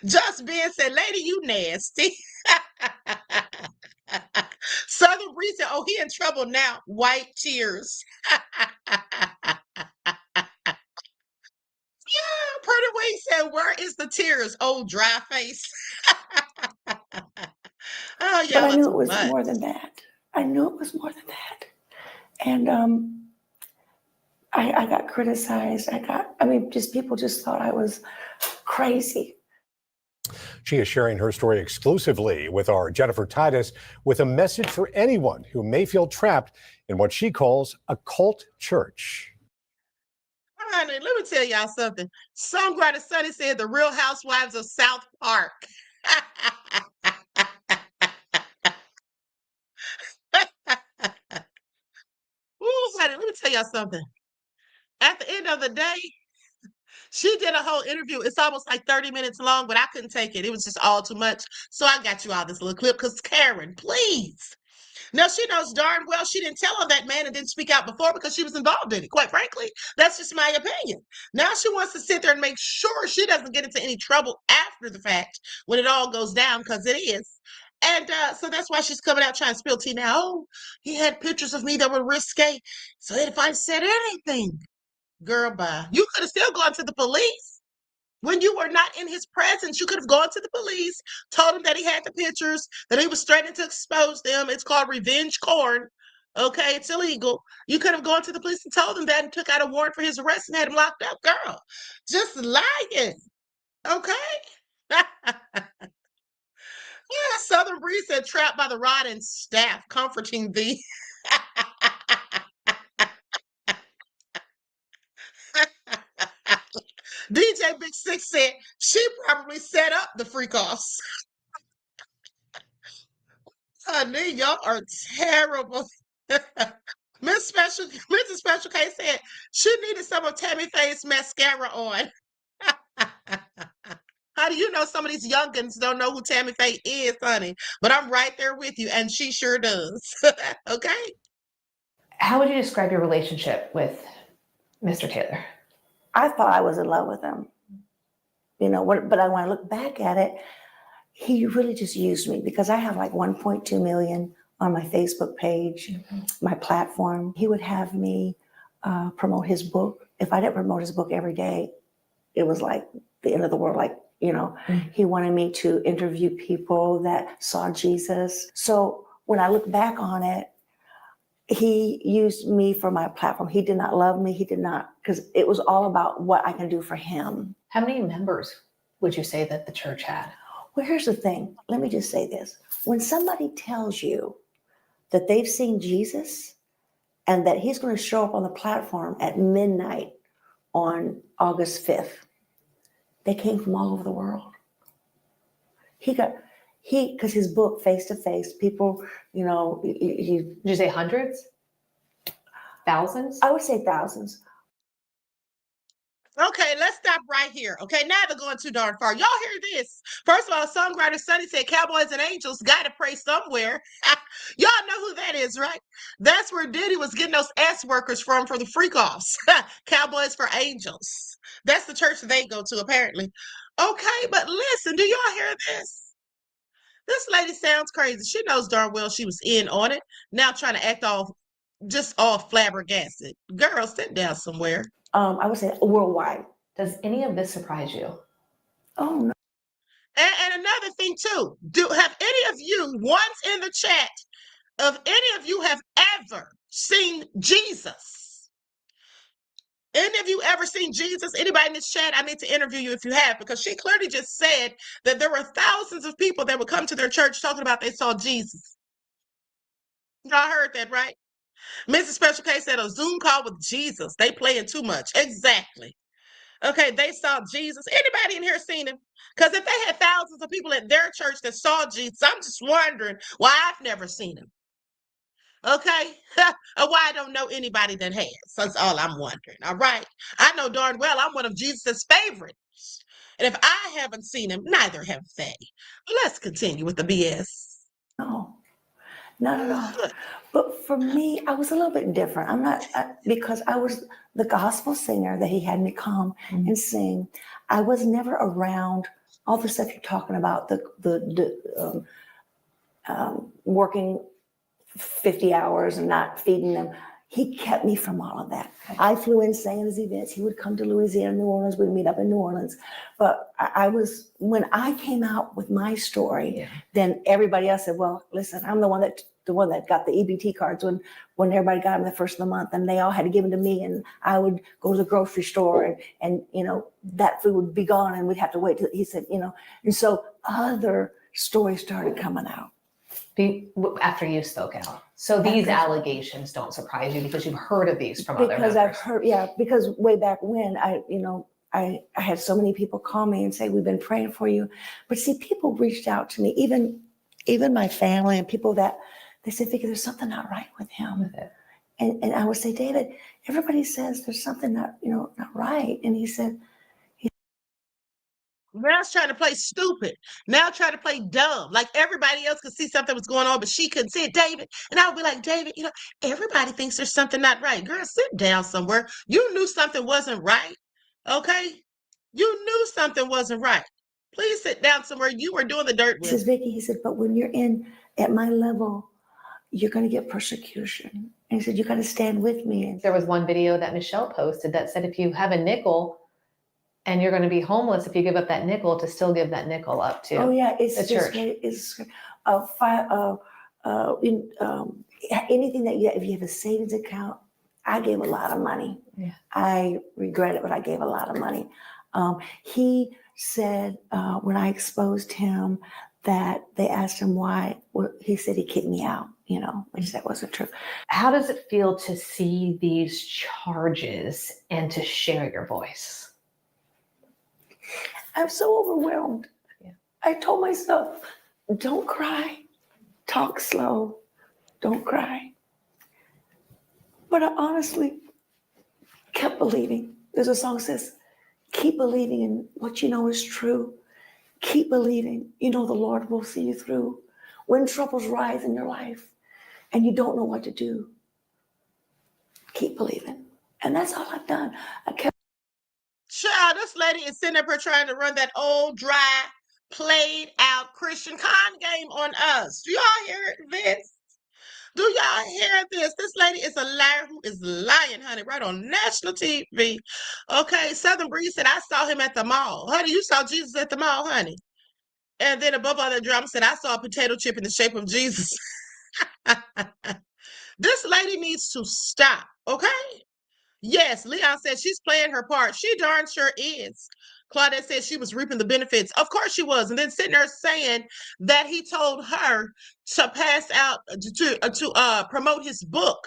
Just being said, lady, you nasty. Southern Breeze said, oh, he in trouble now. White tears. Yeah, Pretty Wing said, where is the tears? Oh, dry face. Oh, yeah. But I knew it was more than that. I knew it was more than that. And I got criticized. Just people just thought I was crazy. She is sharing her story exclusively with our Jennifer Titus with a message for anyone who may feel trapped in what she calls a cult church. Honey, let me tell y'all something. Songwriter Sonny said the Real Housewives of South Park. Ooh, honey, let me tell y'all something. At the end of the day, she did a whole interview. It's almost like 30 minutes long, but I couldn't take it. It was just all too much. So I got you all this little clip because Karen, please. Now, she knows darn well she didn't tell on that man and didn't speak out before because she was involved in it. Quite frankly, that's just my opinion. Now she wants to sit there and make sure she doesn't get into any trouble after the fact when it all goes down, because it is. And so that's why she's coming out trying to spill tea now. Oh, he had pictures of me that were risque. So if I said anything, girl, bye. You could have still gone to the police. When you were not in his presence, you could have gone to the police, told him that he had the pictures, that he was threatening to expose them. It's called revenge porn. Okay, it's illegal. You could have gone to the police and told them that and took out a warrant for his arrest and had him locked up. Girl, just lying. Okay? Yeah, Southern Breeze said, trapped by the rod and staff, comforting thee. DJ Big Six said she probably set up the freak offs. Honey, y'all are terrible. Mrs. Special K said she needed some of Tammy Faye's mascara on. How do you know some of these youngins don't know who Tammy Faye is, honey? But I'm right there with you, and she sure does. Okay? How would you describe your relationship with Mr. Taylor? I thought I was in love with him, you know. But when I look back at it, he really just used me because I have like 1.2 million on my Facebook page, my platform. He would have me promote his book. If I didn't promote his book every day, it was like the end of the world. Like, you know, he wanted me to interview people that saw Jesus. So when I look back on it, he used me for my platform. He did not love me. He did not, because it was all about what I can do for him. How many members would you say that the church had? Well, here's the thing. Let me just say this. When somebody tells you that they've seen Jesus and that he's going to show up on the platform at midnight on August 5th, they came from all over the world. Because his book, Face to Face, people, you know, Did you say hundreds? Thousands? I would say thousands. Okay, let's stop right here. Okay, now they're going too darn far. Y'all hear this? First of all, songwriter Sonny said Cowboys and Angels got to pray somewhere. Y'all know who that is, right? That's where Diddy was getting those S workers from for the freak offs. Cowboys for Angels. That's the church they go to, apparently. Okay, but listen, do y'all hear this? This lady sounds crazy. She knows darn well she was in on it. Now trying to act all flabbergasted. Girl, sit down somewhere. I would say worldwide. Does any of this surprise you? Oh, no. And another thing too, have any of you, ones in the chat, of any of you have ever seen Jesus? Any of you ever seen Jesus? Anybody in this chat? I need to interview you if you have, because she clearly just said that there were thousands of people that would come to their church talking about they saw Jesus. Y'all heard that, right? Mrs. Special K said a Zoom call with Jesus. They playing too much. Exactly. Okay, they saw Jesus. Anybody in here seen him? Because if they had thousands of people at their church that saw Jesus, I'm just wondering why I've never seen him. Okay? Or why I don't know anybody that has. That's all I'm wondering. All right? I know darn well I'm one of Jesus' favorites. And if I haven't seen him, neither have they. Let's continue with the BS. No, not at all. But for me, I was a little bit different. I'm not, because I was the gospel singer that he had me come and sing. I was never around all the stuff you're talking about, working 50 hours and not feeding them. He kept me from all of that. I flew in, sang at his events. He would come to Louisiana, New Orleans. We'd meet up in New Orleans. But when I came out with my story, then everybody else said, well, listen, I'm the one that got the EBT cards when everybody got them the first of the month, and they all had to give them to me, and I would go to the grocery store and you know, that food would be gone and we'd have to wait till, he said, you know, and so other stories started coming out. After you spoke out. So these allegations don't surprise you because you've heard of these from other members. Because I've heard, because way back when I had so many people call me and say, we've been praying for you. But see, people reached out to me, even my family and people that they said, Vicki, there's something not right with him. And I would say, David, everybody says there's something not right. And he said, Now it's trying to play stupid. Now trying to play dumb. Like everybody else could see something was going on, but she couldn't see it, David. And I would be like, David, everybody thinks there's something not right. Girl, sit down somewhere. You knew something wasn't right. Okay? You knew something wasn't right. Please sit down somewhere. You were doing the dirt He with. says, Vicky, he said, but when you're at my level, you're going to get persecution. And he said, you got to stand with me. There was one video that Michelle posted that said if you have a nickel and you're going to be homeless if you give up that nickel, to still give that nickel up to It's the church. It's anything that if you have a savings account, I gave a lot of money. Yeah. I regret it, but I gave a lot of money. He said when I exposed him that they asked him why, he said he kicked me out, which that wasn't true. How does it feel to see these charges and to share your voice? I'm so overwhelmed. Yeah. I told myself, don't cry, talk slow, don't cry. But I honestly kept believing. There's a song that says, keep believing in what you know is true. Keep believing. The Lord will see you through. When troubles rise in your life and you don't know what to do, keep believing. And that's all I've done. Child, this lady is sitting up here trying to run that old, dry, played out Christian con game on us. Do y'all hear this? Do y'all hear this? This lady is a liar who is lying, honey, right on national TV. Okay, Southern Breeze said, I saw him at the mall. Honey, you saw Jesus at the mall, honey. And then above all the drama said, I saw a potato chip in the shape of Jesus. This lady needs to stop, okay? Yes, Leon said she's playing her part. She darn sure is. Claudette said she was reaping the benefits. Of course she was. And then sitting there saying that he told her to pass out, to promote his book.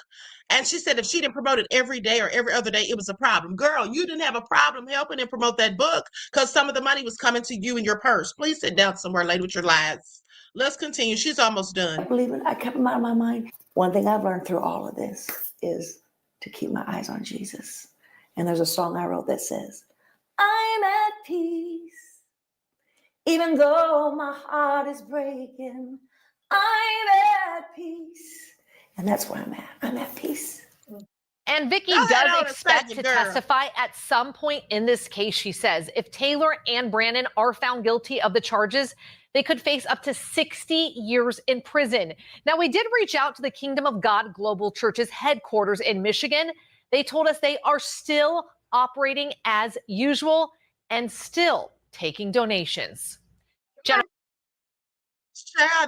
And she said if she didn't promote it every day or every other day, it was a problem. Girl, you didn't have a problem helping him promote that book because some of the money was coming to you in your purse. Please sit down somewhere, lady, with your lies. Let's continue. She's almost done. I kept him out of my mind. One thing I've learned through all of this is to keep my eyes on Jesus. And there's a song I wrote that says, I'm at peace, even though my heart is breaking. I'm at peace. And that's where I'm at. I'm at peace. And Vicky Go ahead does on and expect say to it, girl. testify at some point in this case, she says. If Taylor and Brandon are found guilty of the charges, they could face up to 60 years in prison. Now, we did reach out to the Kingdom of God Global Church's headquarters in Michigan. They told us they are still operating as usual and still taking donations. Child,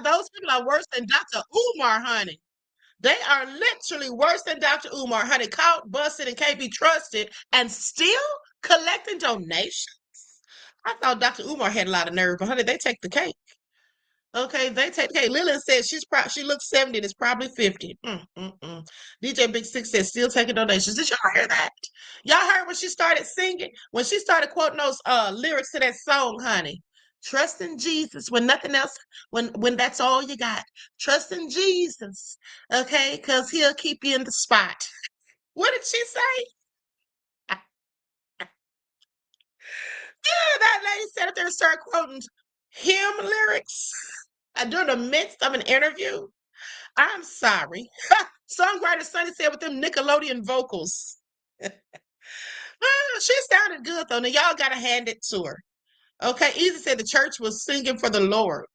those people are worse than Dr. Umar, honey. They are literally worse than Dr. Umar, honey. Caught, busted, and can't be trusted, and still collecting donations. I thought Dr. Umar had a lot of nerve, but honey, they take the cake. Okay, they take the cake. Lillian said she looks 70 and is probably 50. DJ Big Six says still taking donations. Did y'all hear that? Y'all heard when she started singing? When she started quoting those lyrics to that song, honey. Trust in Jesus when nothing else, when that's all you got. Trust in Jesus, okay? Because he'll keep you in the spot. What did she say? Yeah, that lady sat up there and started quoting hymn lyrics during the midst of an interview. I'm sorry. Songwriter Sonny said with them Nickelodeon vocals. She sounded good though. Now y'all gotta hand it to her. Okay, Easy said the church was singing for the Lord.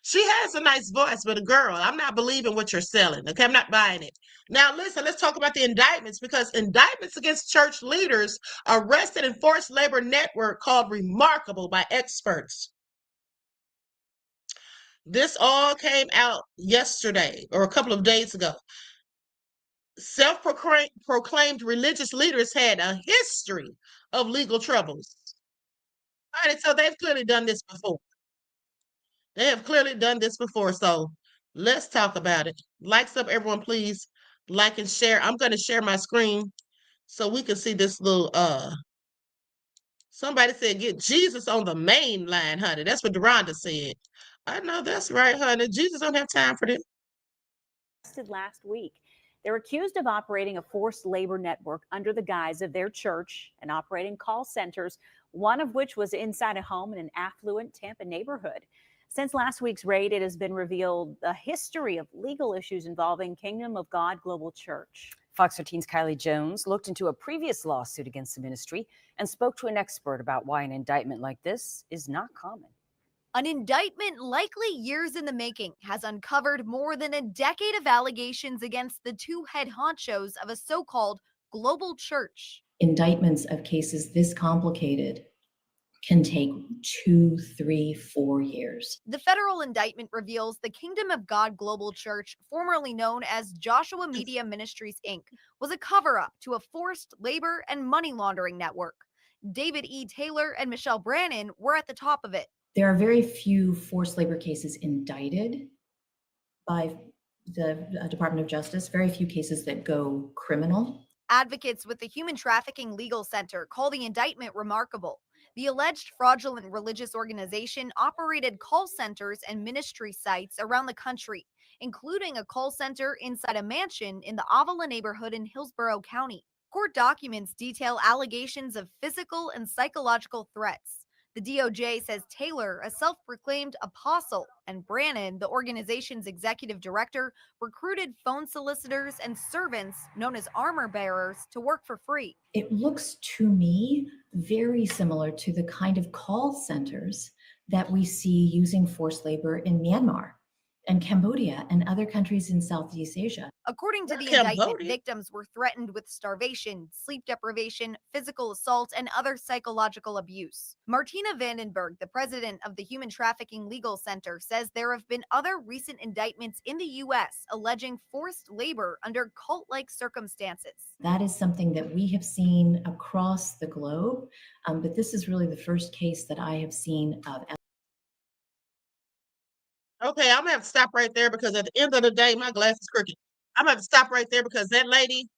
She has a nice voice, but a girl, I'm not believing what you're selling. Okay, I'm not buying it. Now, listen, let's talk about the indictments because indictments against church leaders arrested in forced labor network called Remarkable by experts. This all came out yesterday or a couple of days ago. Self-proclaimed religious leaders had a history of legal troubles. All right, so they've clearly done this before. They have clearly done this before, so let's talk about it. Likes up, everyone, please. Like and share. I'm going to share my screen so we can see this little, somebody said, get Jesus on the main line, honey. That's what Deronda said. I know that's right, honey. Jesus don't have time for this. Last week. They're accused of operating a forced labor network under the guise of their church and operating call centers one of which was inside a home in an affluent Tampa neighborhood. Since last week's raid, it has been revealed a history of legal issues involving Kingdom of God Global Church. Fox 13's Kylie Jones looked into a previous lawsuit against the ministry and spoke to an expert about why an indictment like this is not common. An indictment likely years in the making has uncovered more than a decade of allegations against the two head honchos of a so-called global church. Indictments of cases this complicated can take 2, 3, 4 years. The federal indictment reveals the Kingdom of God Global Church, formerly known as Joshua Media Ministries, Inc., was a cover-up to a forced labor and money laundering network. David E. Taylor and Michelle Brannon were at the top of it. There are very few forced labor cases indicted by the Department of Justice, very few cases that go criminal. Advocates with the Human Trafficking Legal Center call the indictment remarkable. The alleged fraudulent religious organization operated call centers and ministry sites around the country, including a call center inside a mansion in the Avila neighborhood in Hillsborough County. Court documents detail allegations of physical and psychological threats. The DOJ says Taylor, a self-proclaimed apostle, and Brannon, the organization's executive director, recruited phone solicitors and servants known as armor bearers to work for free. It looks to me very similar to the kind of call centers that we see using forced labor in Myanmar and Cambodia and other countries in Southeast Asia. According to the indictment, victims were threatened with starvation, sleep deprivation, physical assault, and other psychological abuse. Martina Vandenberg, the president of the Human Trafficking Legal Center, says there have been other recent indictments in the U.S. alleging forced labor under cult-like circumstances. That is something that we have seen across the globe, but this is really the first case that I have seen of. Okay, I'm gonna have to stop right there because at the end of the day, my glass is crooked. I'm gonna have to stop right there because that lady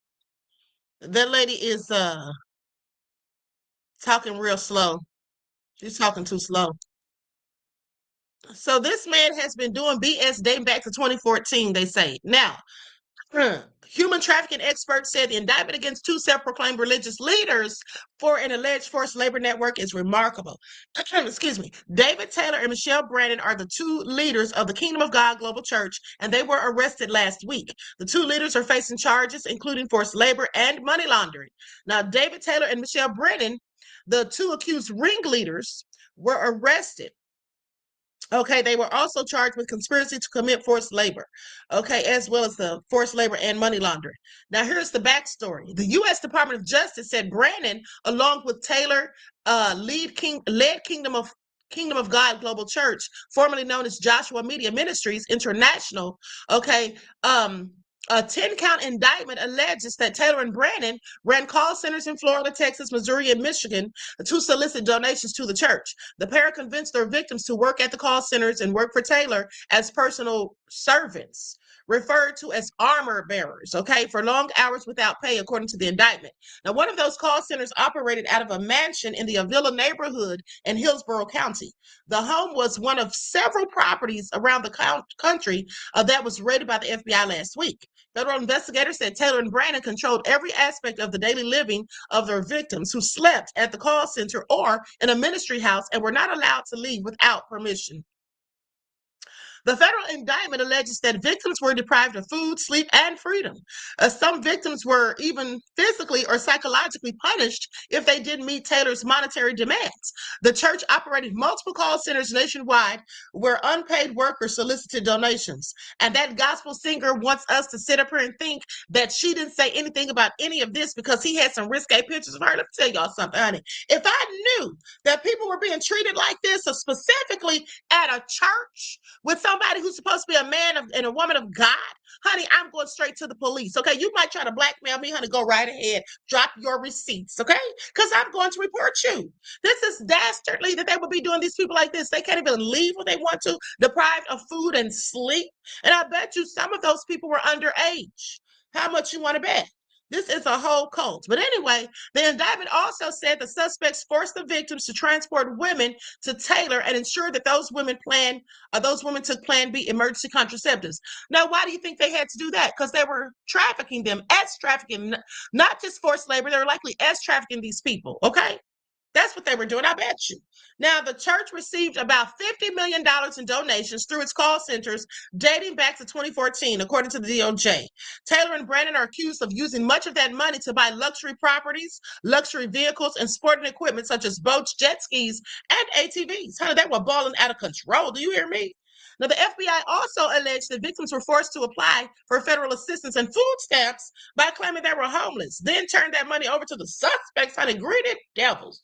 is talking real slow. She's talking too slow. So this man has been doing BS dating back to 2014, they say. Now, human trafficking experts said the indictment against two self-proclaimed religious leaders for an alleged forced labor network is remarkable. Excuse me. David Taylor and Michelle Brannon are the two leaders of the Kingdom of God Global Church, and they were arrested last week. The two leaders are facing charges, including forced labor and money laundering. Now, David Taylor and Michelle Brannon, the two accused ringleaders, were arrested. Okay, they were also charged with conspiracy to commit forced labor, okay, as well as the forced labor and money laundering. Now, here's the backstory. The U.S. Department of Justice said Brannon, along with Taylor, led Kingdom of God Global Church, formerly known as Joshua Media Ministries International, okay, a 10-count indictment alleges that Taylor and Brannon ran call centers in Florida, Texas, Missouri, and Michigan to solicit donations to the church. The pair convinced their victims to work at the call centers and work for Taylor as personal servants, referred to as armor bearers, okay, for long hours without pay, according to the indictment. Now, one of those call centers operated out of a mansion in the Avila neighborhood in Hillsborough County. The home was one of several properties around the country that was raided by the FBI last week. Federal investigators said Taylor and Brannon controlled every aspect of the daily living of their victims who slept at the call center or in a ministry house and were not allowed to leave without permission. The federal indictment alleges that victims were deprived of food, sleep, and freedom. Some victims were even physically or psychologically punished if they didn't meet Taylor's monetary demands. The church operated multiple call centers nationwide where unpaid workers solicited donations. And that gospel singer wants us to sit up here and think that she didn't say anything about any of this because he had some risque pictures of her. Let me tell y'all something, honey. If I knew that people were being treated like this, or specifically at a church with somebody who's supposed to be a man and a woman of God, honey, I'm going straight to the police, okay? You might try to blackmail me, honey, go right ahead. Drop your receipts, okay? Because I'm going to report you. This is dastardly that they would be doing these people like this. They can't even leave when they want to, deprived of food and sleep. And I bet you some of those people were underage. How much you want to bet? This is a whole cult. But anyway, the indictment also said the suspects forced the victims to transport women to Taylor and ensure that those women took Plan B emergency contraceptives. Now, why do you think they had to do that? Because they were trafficking them, as trafficking, not just forced labor. They were likely as trafficking these people, okay? That's what they were doing, I bet you. Now, the church received about $50 million in donations through its call centers dating back to 2014, according to the DOJ. Taylor and Brandon are accused of using much of that money to buy luxury properties, luxury vehicles, and sporting equipment such as boats, jet skis, and ATVs. Honey, they were balling out of control. Do you hear me? Now, the FBI also alleged that victims were forced to apply for federal assistance and food stamps by claiming they were homeless, then turned that money over to the suspects, honey, greedy devils.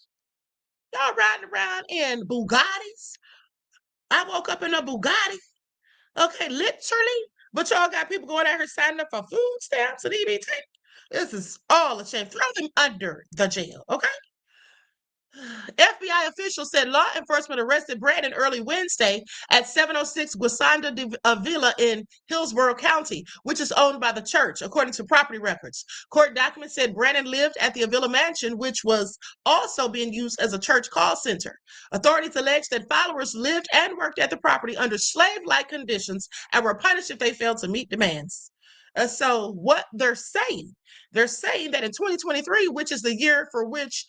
Y'all riding around in Bugattis. I woke up in a Bugatti. Okay, literally. But y'all got people going out here signing up for food stamps and EBT. This is all a shame. Throw them under the jail, okay? FBI officials said law enforcement arrested Brandon early Wednesday at 706 Guasanda de Avila in Hillsborough County, which is owned by the church, according to property records. Court documents said Brandon lived at the Avila mansion, which was also being used as a church call center. Authorities alleged that followers lived and worked at the property under slave-like conditions and were punished if they failed to meet demands. So what they're saying that in 2023, which is the year for which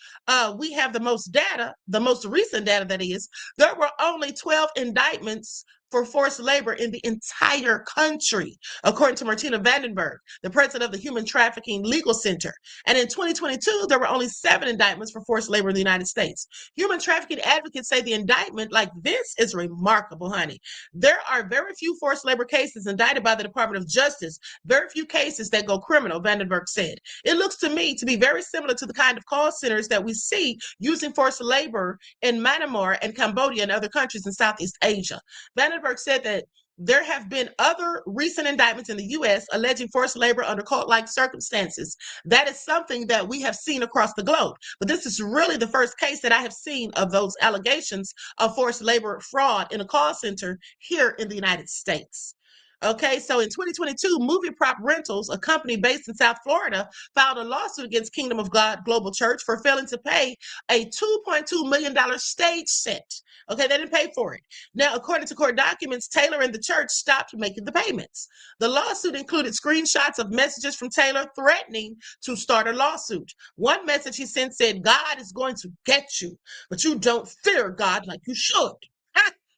we have the most data, the most recent data that is, there were only 12 indictments for forced labor in the entire country, according to Martina Vandenberg, the president of the Human Trafficking Legal Center. And in 2022, there were only 7 indictments for forced labor in the United States. Human trafficking advocates say the indictment like this is remarkable, honey. There are very few forced labor cases indicted by the Department of Justice, very few cases that go criminal, Vandenberg said. It looks to me to be very similar to the kind of call centers that we see using forced labor in Myanmar and Cambodia and other countries in Southeast Asia. Vandenberg said that there have been other recent indictments in the U.S. alleging forced labor under cult-like circumstances. That is something that we have seen across the globe. But this is really the first case that I have seen of those allegations of forced labor fraud in a call center here in the United States. Okay, so in 2022, Movie Prop Rentals, a company based in South Florida, filed a lawsuit against Kingdom of God Global Church for failing to pay a $2.2 million stage set. Okay, they didn't pay for it. Now, according to court documents, Taylor and the church stopped making the payments. The lawsuit included screenshots of messages from Taylor threatening to start a lawsuit. One message he sent said, "God is going to get you, but you don't fear God like you should."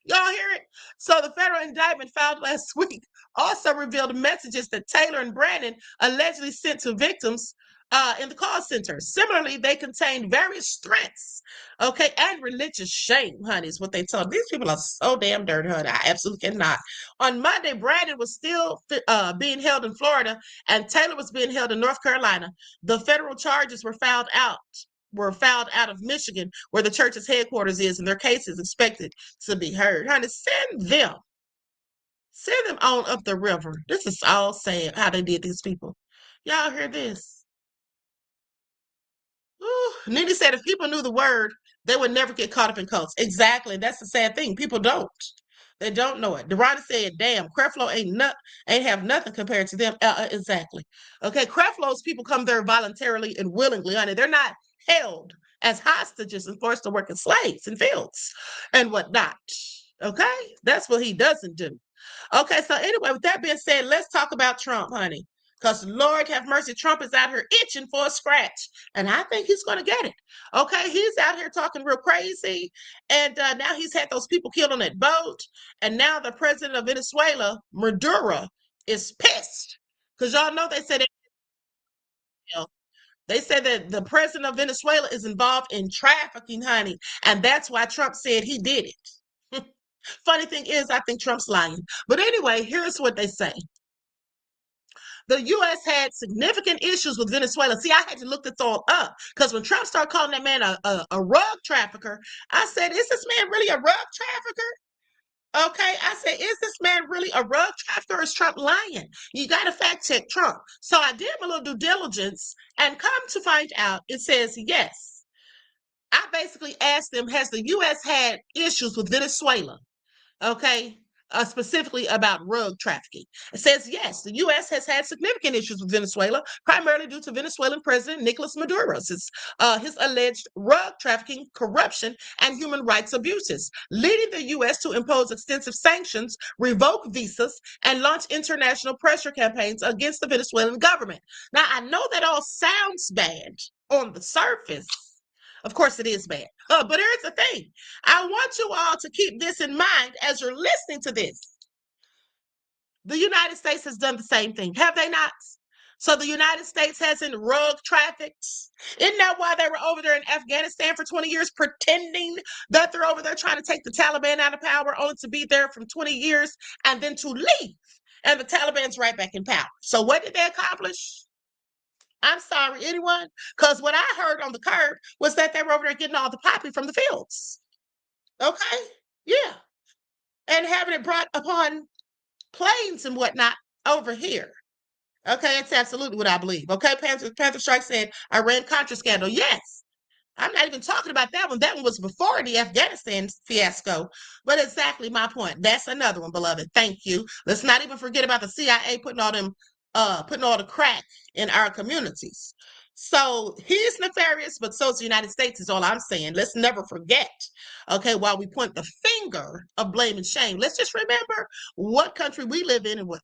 Y'all hear it? So the federal indictment filed last week also revealed messages that Taylor and Brandon allegedly sent to victims in the call center. Similarly, they contained various threats, okay, and religious shame, honey, is what they told. These people are so damn dirty, honey. I absolutely cannot. On Monday, Brandon was still being held in Florida, and Taylor was being held in North Carolina. The federal charges were filed out of Michigan, where the church's headquarters is, and their case is expected to be heard. Honey, send them on up the river. This is all sad how they did these people. Y'all hear this? Ooh. Nene said if people knew the word, they would never get caught up in cults. Exactly. That's the sad thing. People don't. They don't know it. Deronda said, "Damn, Creflo ain't have nothing compared to them." Exactly. Okay, Creflo's people come there voluntarily and willingly, honey. They're not held as hostages and forced to work as slaves in fields and whatnot. Okay, that's what he doesn't do. Okay, so anyway, with that being said, let's talk about Trump, honey. Because Lord have mercy, Trump is out here itching for a scratch. And I think he's going to get it. Okay, he's out here talking real crazy. And now he's had those people killed on that boat. And now the president of Venezuela, Madura, is pissed. Because y'all know they said that the president of Venezuela is involved in trafficking, honey. And that's why Trump said he did it. Funny thing is, I think Trump's lying. But anyway, here's what they say. The U.S. had significant issues with Venezuela. See, I had to look this all up because when Trump started calling that man a rug trafficker, I said, is this man really a rug trafficker? Okay, I said, is this man really a rug trafficker or is Trump lying? You got to fact check Trump. So I did my little due diligence and come to find out it says yes. I basically asked them, has the U.S. had issues with Venezuela? Okay. Specifically about rug trafficking. It says, yes, the U.S. has had significant issues with Venezuela, primarily due to Venezuelan President Nicolas Maduro's his alleged rug trafficking, corruption, and human rights abuses, leading the U.S. to impose extensive sanctions, revoke visas, and launch international pressure campaigns against the Venezuelan government. Now, I know that all sounds bad on the surface, Of course, it is bad. But here's the thing. I want you all to keep this in mind as you're listening to this. The United States has done the same thing, have they not? So the United States hasn't rug trafficked. Isn't that why they were over there in Afghanistan for 20 years, pretending that they're over there trying to take the Taliban out of power, only to be there for 20 years and then to leave? And the Taliban's right back in power. So what did they accomplish? I'm sorry, anyone? Because what I heard on the curb was that they were over there getting all the poppy from the fields. Okay? Yeah. And having it brought upon planes and whatnot over here. Okay, it's absolutely what I believe. Okay, Panther Strike said Iran-Contra scandal. Yes, I'm not even talking about that one. That one was before the Afghanistan fiasco. But exactly my point. That's another one, beloved. Thank you. Let's not even forget about the CIA putting all the crack in our communities. So he's nefarious, but so is the United States, is all I'm saying. Let's never forget, okay, while we point the finger of blame and shame, let's just remember what country we live in and what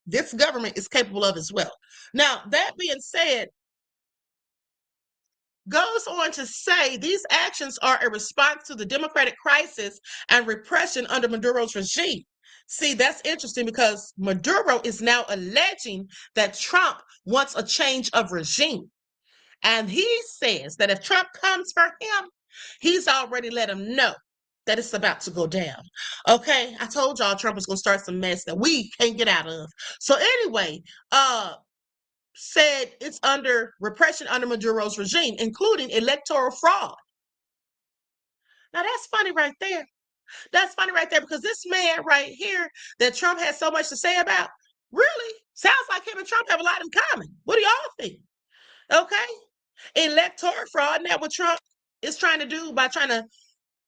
this government is capable of as well. Now, that being said, goes on to say these actions are a response to the democratic crisis and repression under Maduro's regime. See, that's interesting because Maduro is now alleging that Trump wants a change of regime. And he says that if Trump comes for him, he's already let him know that it's about to go down. Okay, I told y'all Trump was going to start some mess that we can't get out of. So anyway, said it's under repression under Maduro's regime, including electoral fraud. Now that's funny right there. That's funny right there because this man right here that Trump has so much to say about really sounds like him and Trump have a lot in common. What do y'all think? Okay. Electoral fraud, and that what Trump is trying to do by trying to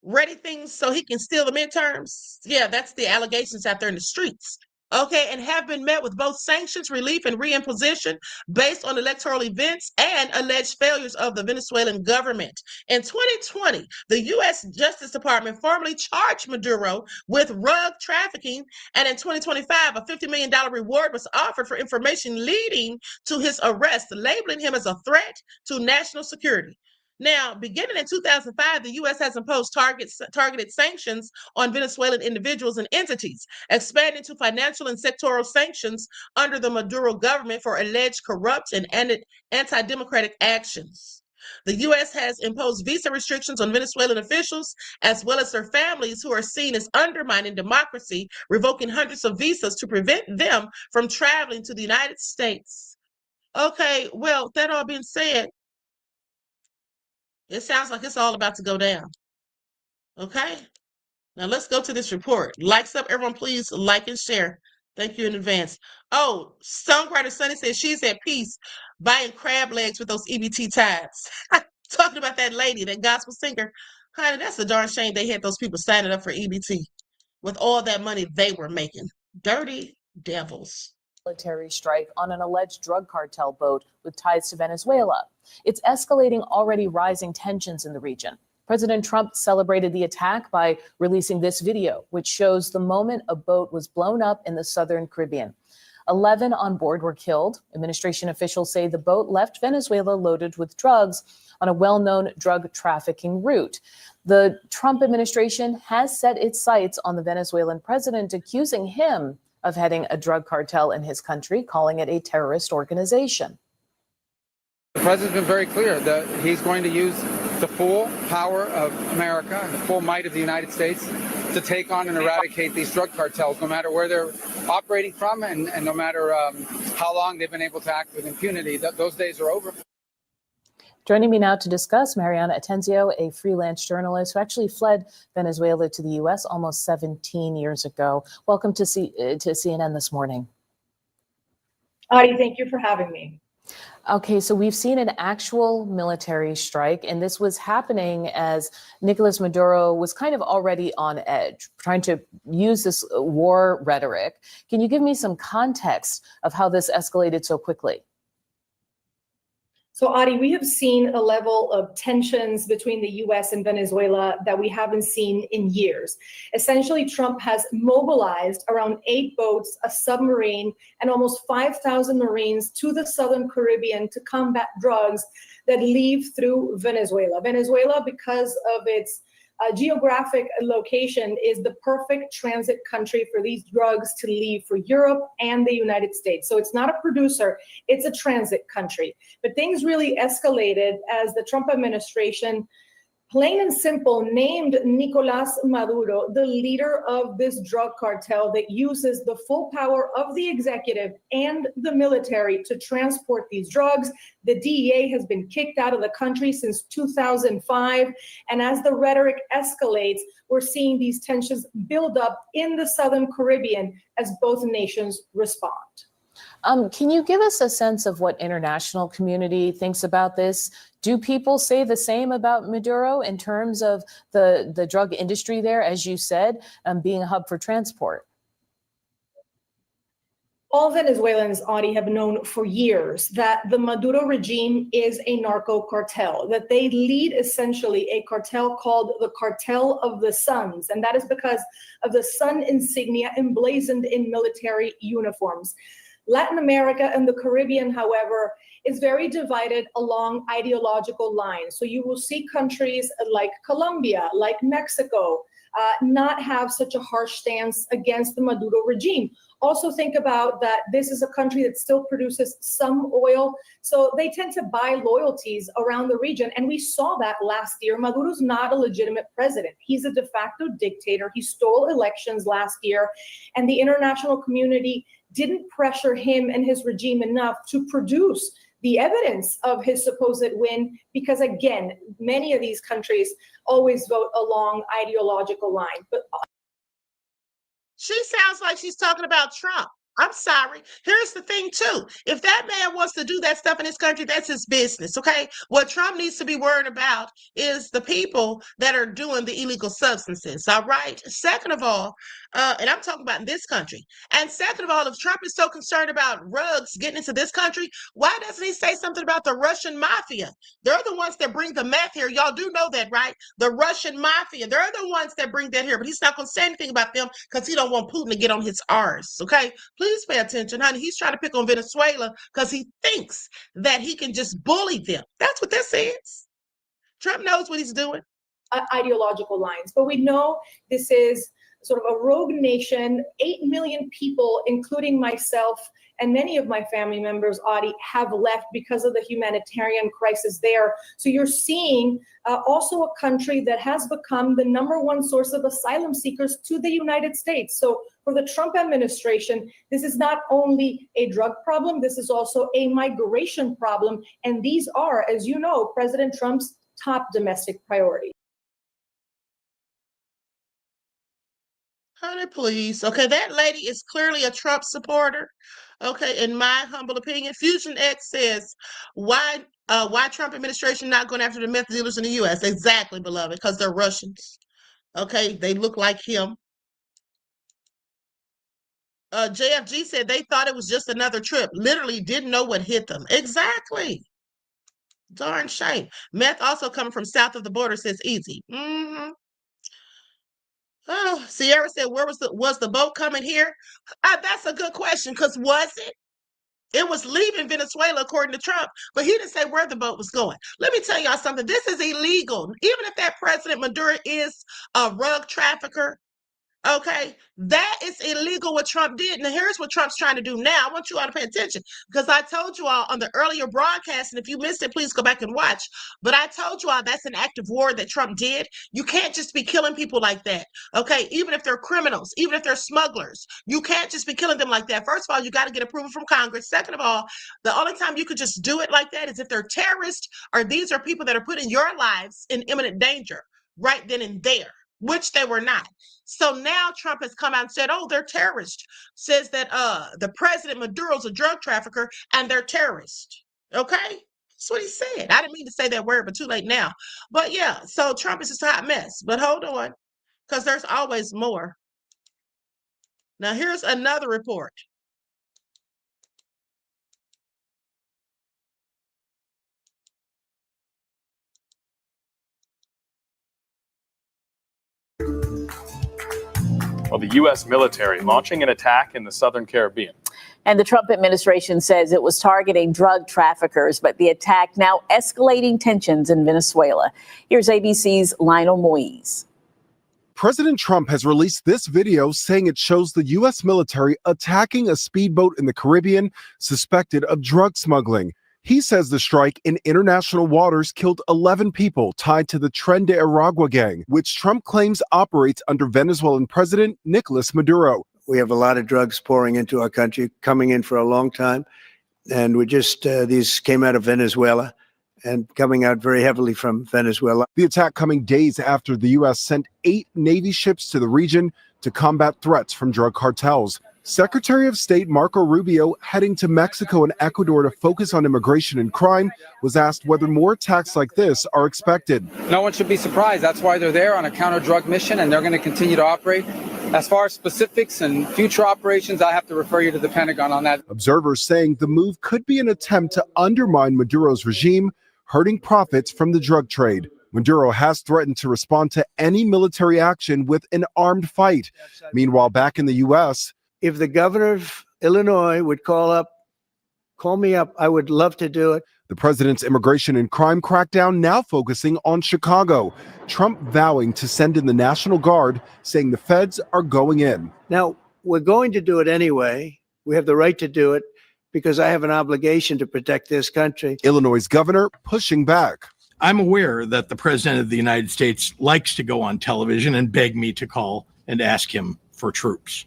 ready things so he can steal the midterms. Yeah, that's the allegations out there in the streets. Okay, and have been met with both sanctions, relief, and reimposition based on electoral events and alleged failures of the Venezuelan government. In 2020, the U.S. Justice Department formally charged Maduro with rug trafficking, and in 2025, a $50 million reward was offered for information leading to his arrest, labeling him as a threat to national security. Now, beginning in 2005, the U.S. has imposed targeted sanctions on Venezuelan individuals and entities, expanding to financial and sectoral sanctions under the Maduro government for alleged corrupt and anti-democratic actions. The U.S. has imposed visa restrictions on Venezuelan officials, as well as their families who are seen as undermining democracy, revoking hundreds of visas to prevent them from traveling to the United States. Okay, well, that all being said, it sounds like it's all about to go down. Okay? Now let's go to this report. Likes up, everyone, please like and share. Thank you in advance. Oh, songwriter Sunny says she's at peace buying crab legs with those EBT ties. Talking about that lady, that gospel singer. Honey, that's a darn shame they had those people signing up for EBT with all that money they were making. Dirty devils. Military strike on an alleged drug cartel boat with ties to Venezuela. It's escalating already rising tensions in the region. President Trump celebrated the attack by releasing this video, which shows the moment a boat was blown up in the southern Caribbean. 11 on board were killed. Administration officials say the boat left Venezuela loaded with drugs on a well-known drug trafficking route. The Trump administration has set its sights on the Venezuelan president, accusing him of heading a drug cartel in his country, calling it a terrorist organization. The president's been very clear that he's going to use the full power of America and the full might of the United States to take on and eradicate these drug cartels, no matter where they're operating from and no matter how long they've been able to act with impunity. Those days are over. Joining me now to discuss, Mariana Atencio, a freelance journalist who actually fled Venezuela to the U.S. almost 17 years ago. Welcome to CNN this morning. Adi, thank you for having me. Okay, so we've seen an actual military strike, and this was happening as Nicolas Maduro was kind of already on edge, trying to use this war rhetoric. Can you give me some context of how this escalated so quickly? So, Adi, we have seen a level of tensions between the US and Venezuela that we haven't seen in years. Essentially, Trump has mobilized around 8 boats, a submarine, and almost 5,000 Marines to the Southern Caribbean to combat drugs that leave through Venezuela. Venezuela, because of its geographic location, is the perfect transit country for these drugs to leave for Europe and the United States. So it's not a producer, it's a transit country. But things really escalated as the Trump administration, plain and simple, named Nicolás Maduro the leader of this drug cartel that uses the full power of the executive and the military to transport these drugs. The DEA has been kicked out of the country since 2005. And as the rhetoric escalates, we're seeing these tensions build up in the Southern Caribbean as both nations respond. Can you give us a sense of what international community thinks about this? Do people say the same about Maduro in terms of the drug industry there, as you said, being a hub for transport? All Venezuelans, Audie, have known for years that the Maduro regime is a narco cartel, that they lead essentially a cartel called the Cartel of the Suns. And that is because of the sun insignia emblazoned in military uniforms. Latin America and the Caribbean, however, is very divided along ideological lines. So you will see countries like Colombia, like Mexico, not have such a harsh stance against the Maduro regime. Also think about that this is a country that still produces some oil, so they tend to buy loyalties around the region. And we saw that last year. Maduro's not a legitimate president. He's a de facto dictator. He stole elections last year, and the international community didn't pressure him and his regime enough to produce the evidence of his supposed win, because again, many of these countries always vote along ideological lines. But she sounds like she's talking about Trump. I'm sorry. Here's the thing, too. If that man wants to do that stuff in his country, that's his business, okay? What Trump needs to be worried about is the people that are doing the illegal substances, all right? Second of all, and I'm talking about in this country. And second of all, if Trump is so concerned about drugs getting into this country, why doesn't he say something about the Russian mafia? They're the ones that bring the meth here. Y'all do know that, right? The Russian mafia. They're the ones that bring that here. But he's not going to say anything about them because he don't want Putin to get on his arse, okay? Please pay attention, honey. He's trying to pick on Venezuela because he thinks that he can just bully them. That's what this is. Trump knows what he's doing. Ideological lines. But we know this is sort of a rogue nation. 8 million people, including myself and many of my family members, Audie, have left because of the humanitarian crisis there. So you're seeing also a country that has become the #1 source of asylum seekers to the United States. So for the Trump administration, this is not only a drug problem, this is also a migration problem. And these are, as you know, President Trump's top domestic priorities. Honey, please. Okay, that lady is clearly a Trump supporter. Okay, in my humble opinion. Fusion X says, why Trump administration not going after the meth dealers in the U.S.? Exactly, beloved, because they're Russians. Okay, they look like him. JFG said they thought it was just another trip. Literally didn't know what hit them. Exactly. Darn shame. Meth also coming from south of the border, says Easy. Oh, Sierra said, where was the boat coming here? That's a good question, because was it? It was leaving Venezuela, according to Trump, but he didn't say where the boat was going. Let me tell y'all something. This is illegal. Even if that President Madura is a drug trafficker, okay, that is illegal what Trump did. Now, here's what Trump's trying to do now. I want you all to pay attention, because I told you all on the earlier broadcast, and if you missed it, please go back and watch. But I told you all that's an act of war that Trump did. You can't just be killing people like that, okay? Even if they're criminals, even if they're smugglers, you can't just be killing them like that. First of all, you got to get approval from Congress. Second of all, the only time you could just do it like that is if they're terrorists, or these are people that are putting your lives in imminent danger right then and there, which they were not. So now Trump has come out and said, oh, they're terrorists. Says that the President Maduro's a drug trafficker and they're terrorists. Okay? That's what he said. I didn't mean to say that word, but too late now. But yeah, so Trump is just a hot mess. But hold on, because there's always more. Now here's another report. Well, the U.S. military launching an attack in the southern Caribbean. And the Trump administration says it was targeting drug traffickers, but the attack now escalating tensions in Venezuela. Here's ABC's Lionel Moise. President Trump has released this video saying it shows the U.S. military attacking a speedboat in the Caribbean suspected of drug smuggling. He says the strike in international waters killed 11 people tied to the Tren de Aragua gang, which Trump claims operates under Venezuelan President Nicolas Maduro. We have a lot of drugs pouring into our country, coming in for a long time. And we just, these came out of Venezuela and coming out very heavily from Venezuela. The attack coming days after the U.S. sent 8 Navy ships to the region to combat threats from drug cartels. Secretary of State Marco Rubio, heading to Mexico and Ecuador to focus on immigration and crime, was asked whether more attacks like this are expected. No one should be surprised. That's why they're there on a counter-drug mission, and they're going to continue to operate. As far as specifics and future operations, I have to refer you to the Pentagon on that. Observers saying the move could be an attempt to undermine Maduro's regime, hurting profits from the drug trade. Maduro has threatened to respond to any military action with an armed fight. Meanwhile, back in the U.S., if the governor of Illinois would call me up, I would love to do it. The president's immigration and crime crackdown now focusing on Chicago. Trump vowing to send in the National Guard, saying the feds are going in. Now, we're going to do it anyway. We have the right to do it because I have an obligation to protect this country. Illinois' governor pushing back. I'm aware that the president of the United States likes to go on television and beg me to call and ask him for troops.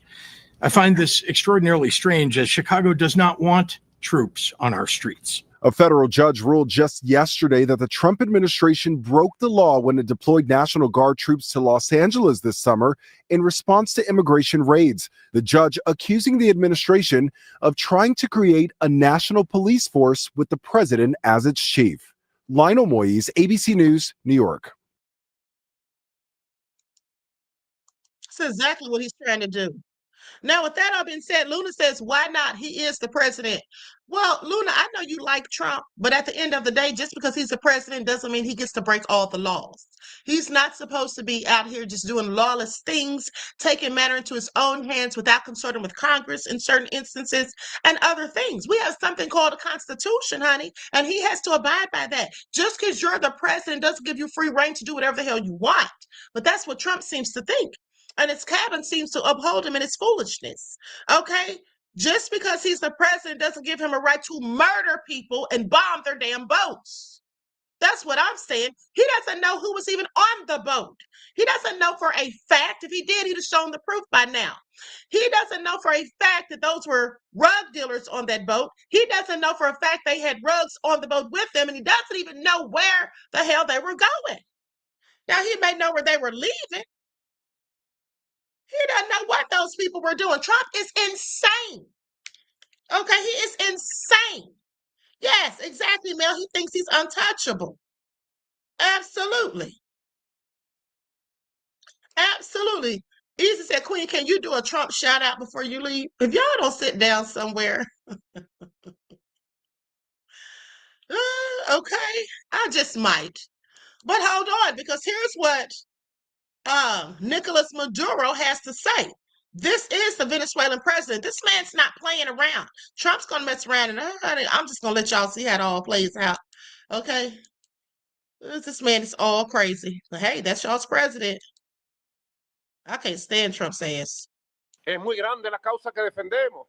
I find this extraordinarily strange, as Chicago does not want troops on our streets. A federal judge ruled just yesterday that the Trump administration broke the law when it deployed National Guard troops to Los Angeles this summer in response to immigration raids. The judge accusing the administration of trying to create a national police force with the president as its chief. Lionel Moise, ABC News, New York. That's exactly what he's trying to do. Now, with that all being said, Luna says, why not? He is the president. Well, Luna, I know you like Trump, but at the end of the day, just because he's the president doesn't mean he gets to break all the laws. He's not supposed to be out here just doing lawless things, taking matter into his own hands without consulting with Congress in certain instances and other things. We have something called a Constitution, honey, and he has to abide by that. Just because you're the president doesn't give you free reign to do whatever the hell you want. But that's what Trump seems to think. And his cabinet seems to uphold him in his foolishness. Okay? Just because he's the president doesn't give him a right to murder people and bomb their damn boats. That's what I'm saying. He doesn't know who was even on the boat. He doesn't know for a fact. If he did, he'd have shown the proof by now. He doesn't know for a fact that those were rug dealers on that boat. He doesn't know for a fact they had rugs on the boat with them, and he doesn't even know where the hell they were going. Now, he may know where they were leaving. He doesn't know what those people were doing. Trump is insane. Okay, he is insane. Yes, exactly, Mel. He thinks he's untouchable. Absolutely. Absolutely. Easy said, Queen, can you do a Trump shout out before you leave? If y'all don't sit down somewhere. Okay, I just might. But hold on, because here's what Nicolas Maduro has to say. This is the Venezuelan president. This man's not playing around. Trump's going to mess around, and I'm just going to let y'all see how it all plays out. Okay? This man is all crazy. But hey, that's y'all's president. I can't stand Trump's ass. Es muy grande la causa que defendemos.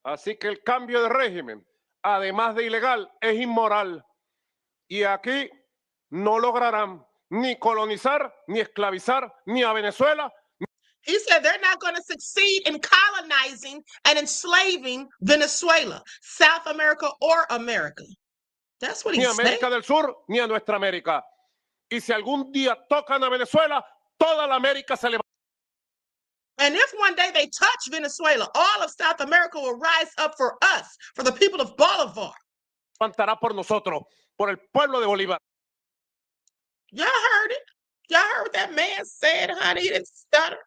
Así que el cambio de régimen, además de ilegal, es inmoral. Y aquí no lograrán ni colonizar, ni esclavizar, ni a Venezuela. He said they're not going to succeed in colonizing and enslaving Venezuela, South America, or America. That's what he said. Ni América del Sur, ni a nuestra América. Y si algún día tocan a Venezuela, toda la América se levanta. And if one day they touch Venezuela, all of South America will rise up for us, for the people of Bolivar. Levantará por nosotros, por el pueblo de Bolívar. Y'all heard it. Y'all heard what that man said, honey. He didn't stutter.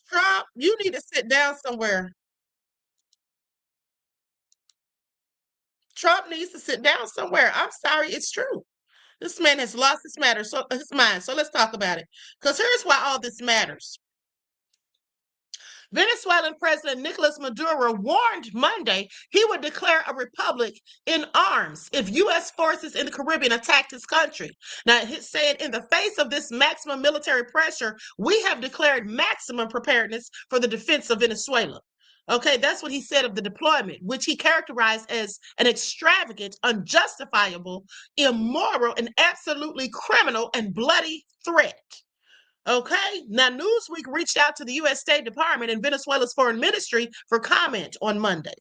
Trump, you need to sit down somewhere. Trump needs to sit down somewhere. I'm sorry, it's true. This man has lost his mind. So let's talk about it. Because here's why all this matters. Venezuelan President Nicolas Madura warned Monday he would declare a republic in arms if U.S. forces in the Caribbean attacked his country. Now, he's saying, in the face of this maximum military pressure, we have declared maximum preparedness for the defense of Venezuela. Okay, that's what he said of the deployment, which he characterized as an extravagant, unjustifiable, immoral, and absolutely criminal and bloody threat. Okay, now Newsweek reached out to the U.S. State Department and Venezuela's foreign ministry for comment on Monday.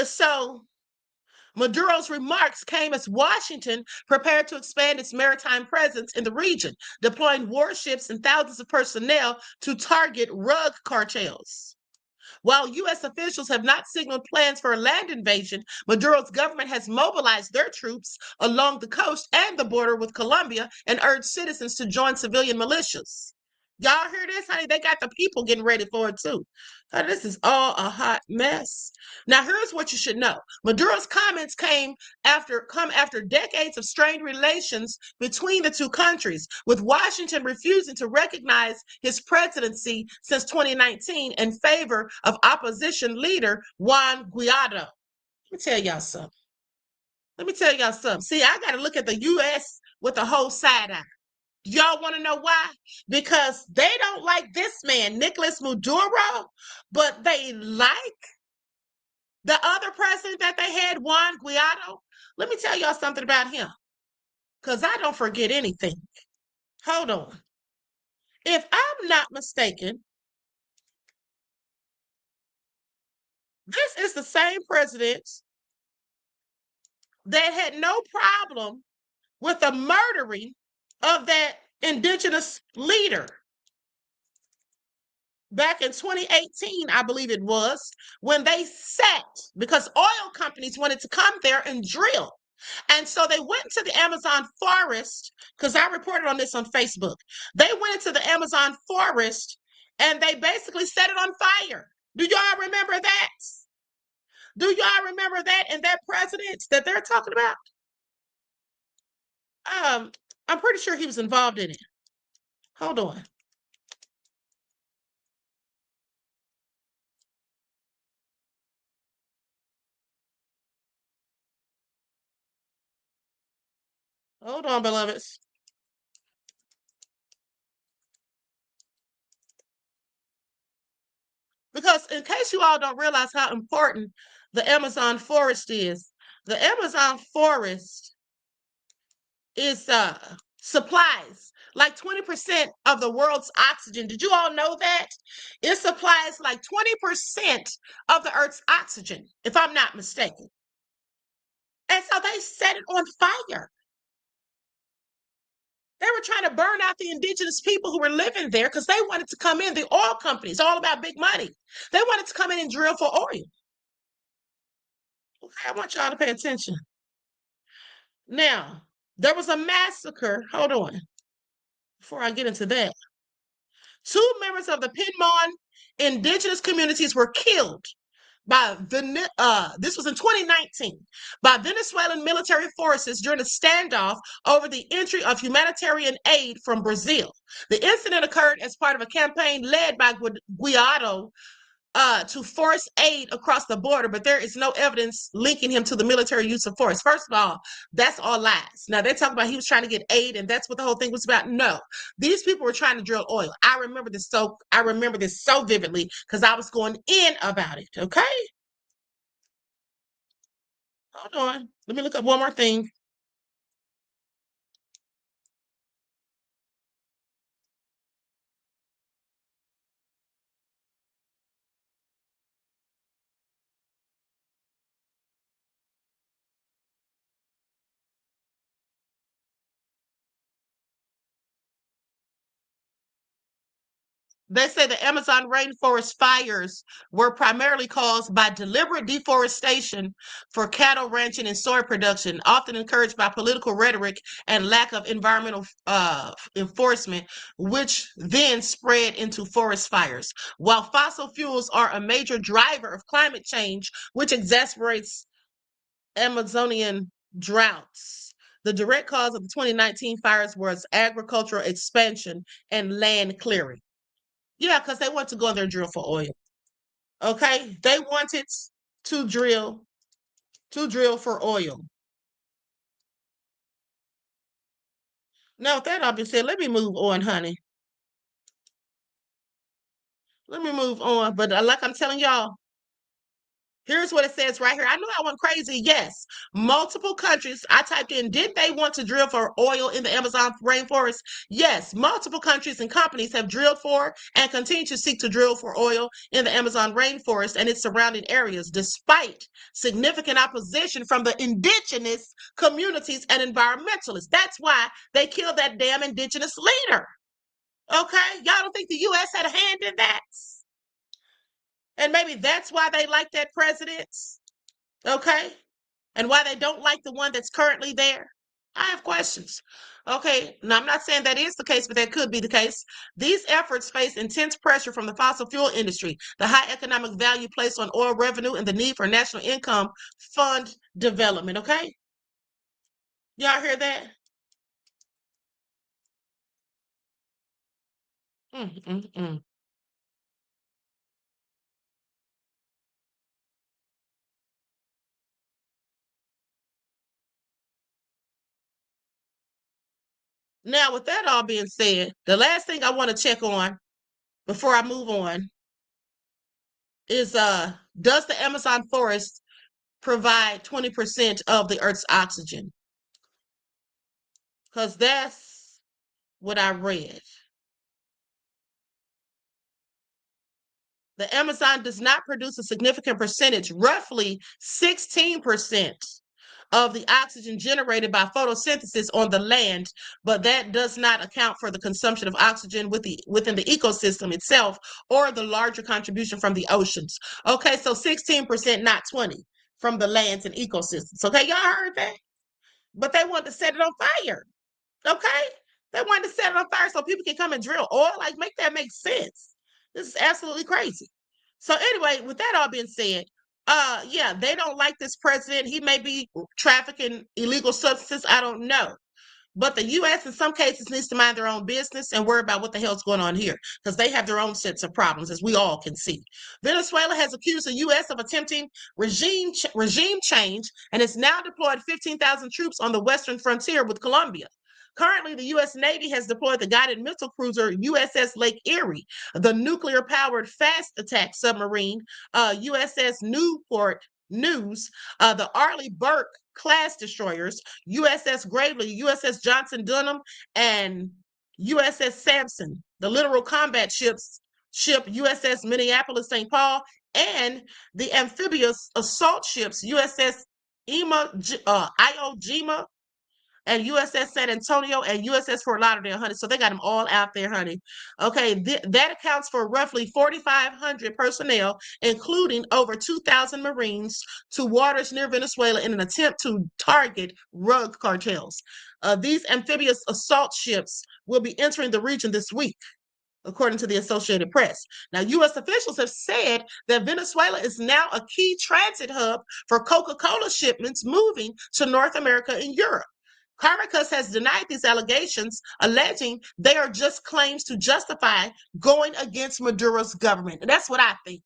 So Maduro's remarks came as Washington prepared to expand its maritime presence in the region, deploying warships and thousands of personnel to target drug cartels. While U.S. officials have not signaled plans for a land invasion, Maduro's government has mobilized their troops along the coast and the border with Colombia and urged citizens to join civilian militias. Y'all hear this, honey? They got the people getting ready for it too. This is all a hot mess. Now, here's what you should know. Maduro's comments come after decades of strained relations between the two countries, with Washington refusing to recognize his presidency since 2019 in favor of opposition leader Juan Guaido. Let me tell y'all something. See, I got to look at the U.S. with the whole side eye. Y'all want to know why? Because they don't like this man, Nicolas Maduro, but they like the other president that they had, Juan Guaido. Let me tell y'all something about him, because I don't forget anything. Hold on. If I'm not mistaken, this is the same president that had no problem with the murdering of that indigenous leader back in 2018, I believe it was, when they sat, because oil companies wanted to come there and drill. And so they went into the Amazon forest, because I reported on this on Facebook. They went into the Amazon forest and they basically set it on fire. Do y'all remember that? Do y'all remember that and that president that they're talking about? I'm pretty sure he was involved in it. Hold on. Hold on, beloveds. Because in case you all don't realize how important the Amazon forest is, the Amazon forest is supplies like 20% of the world's oxygen. Did you all know that? It supplies like 20% of the Earth's oxygen, if I'm not mistaken. And so they set it on fire. They were trying to burn out the indigenous people who were living there because they wanted to come in. The oil companies, all about big money. They wanted to come in and drill for oil. Okay, I want y'all to pay attention. Now, there was a massacre. Hold on. Before I get into that. 2 members of the Pinmon indigenous communities were killed by this was in 2019 by Venezuelan military forces during a standoff over the entry of humanitarian aid from Brazil. The incident occurred as part of a campaign led by Guaido to force aid across the border, but there is no evidence linking him to the military use of force. First of all, that's all lies. Now they talk about he was trying to get aid and that's what the whole thing was about. No, these people were trying to drill oil. I remember this so vividly because I was going in about it. Okay, hold on. Let me look up one more thing. They say the Amazon rainforest fires were primarily caused by deliberate deforestation for cattle ranching and soy production, often encouraged by political rhetoric and lack of environmental enforcement, which then spread into forest fires. While fossil fuels are a major driver of climate change, which exacerbates Amazonian droughts, The direct cause of the 2019 fires was agricultural expansion and land clearing. Yeah, because they want to go in there and drill for oil. Okay, they wanted to drill for oil. Now, with that all being said, let me move on, honey. Let me move on. But like I'm telling y'all, here's what it says right here. I knew I went crazy. Yes, multiple countries. I typed in, did they want to drill for oil in the Amazon rainforest? Yes, multiple countries and companies have drilled for and continue to seek to drill for oil in the Amazon rainforest and its surrounding areas, despite significant opposition from the indigenous communities and environmentalists. That's why they killed that damn indigenous leader. Okay, y'all don't think the U.S. had a hand in that? And maybe that's why they like that president, okay? And why they don't like the one that's currently there. I have questions. Okay, now I'm not saying that is the case, but that could be the case. These efforts face intense pressure from the fossil fuel industry, the high economic value placed on oil revenue, and the need for national income fund development, okay? Y'all hear that? Mm-mm-mm. Now, with that all being said, the last thing I want to check on before I move on is does the Amazon forest provide 20% of the Earth's oxygen? Because that's what I read. The Amazon does not produce a significant percentage, roughly 16% of the oxygen generated by photosynthesis on the land, but that does not account for the consumption of oxygen within the ecosystem itself or the larger contribution from the oceans. Okay, so 16%, not 20, from the lands and ecosystems. Okay, y'all heard that? But they want to set it on fire. Okay, they wanted to set it on fire so people can come and drill oil. Like, make that make sense. This is absolutely crazy. So anyway, with that all being said, yeah, they don't like this president. He may be trafficking illegal substances. I don't know. But the U.S. in some cases needs to mind their own business and worry about what the hell's going on here, because they have their own sets of problems, as we all can see. Venezuela has accused the U.S. of attempting regime change and has now deployed 15,000 troops on the western frontier with Colombia. Currently, the U.S. Navy has deployed the guided missile cruiser USS Lake Erie, the nuclear-powered fast attack submarine USS Newport News, the Arleigh Burke class destroyers, USS Gravely, USS Johnson Dunham, and USS Sampson, the littoral combat ship USS Minneapolis St. Paul, and the amphibious assault ships USS Iwo Jima and USS San Antonio and USS Fort Lauderdale, honey. So they got them all out there, honey. Okay, that accounts for roughly 4,500 personnel, including over 2,000 Marines, to waters near Venezuela in an attempt to target drug cartels. These amphibious assault ships will be entering the region this week, according to the Associated Press. Now, U.S. officials have said that Venezuela is now a key transit hub for Coca-Cola shipments moving to North America and Europe. Caracas has denied these allegations, alleging they are just claims to justify going against Madura's government. And that's what I think.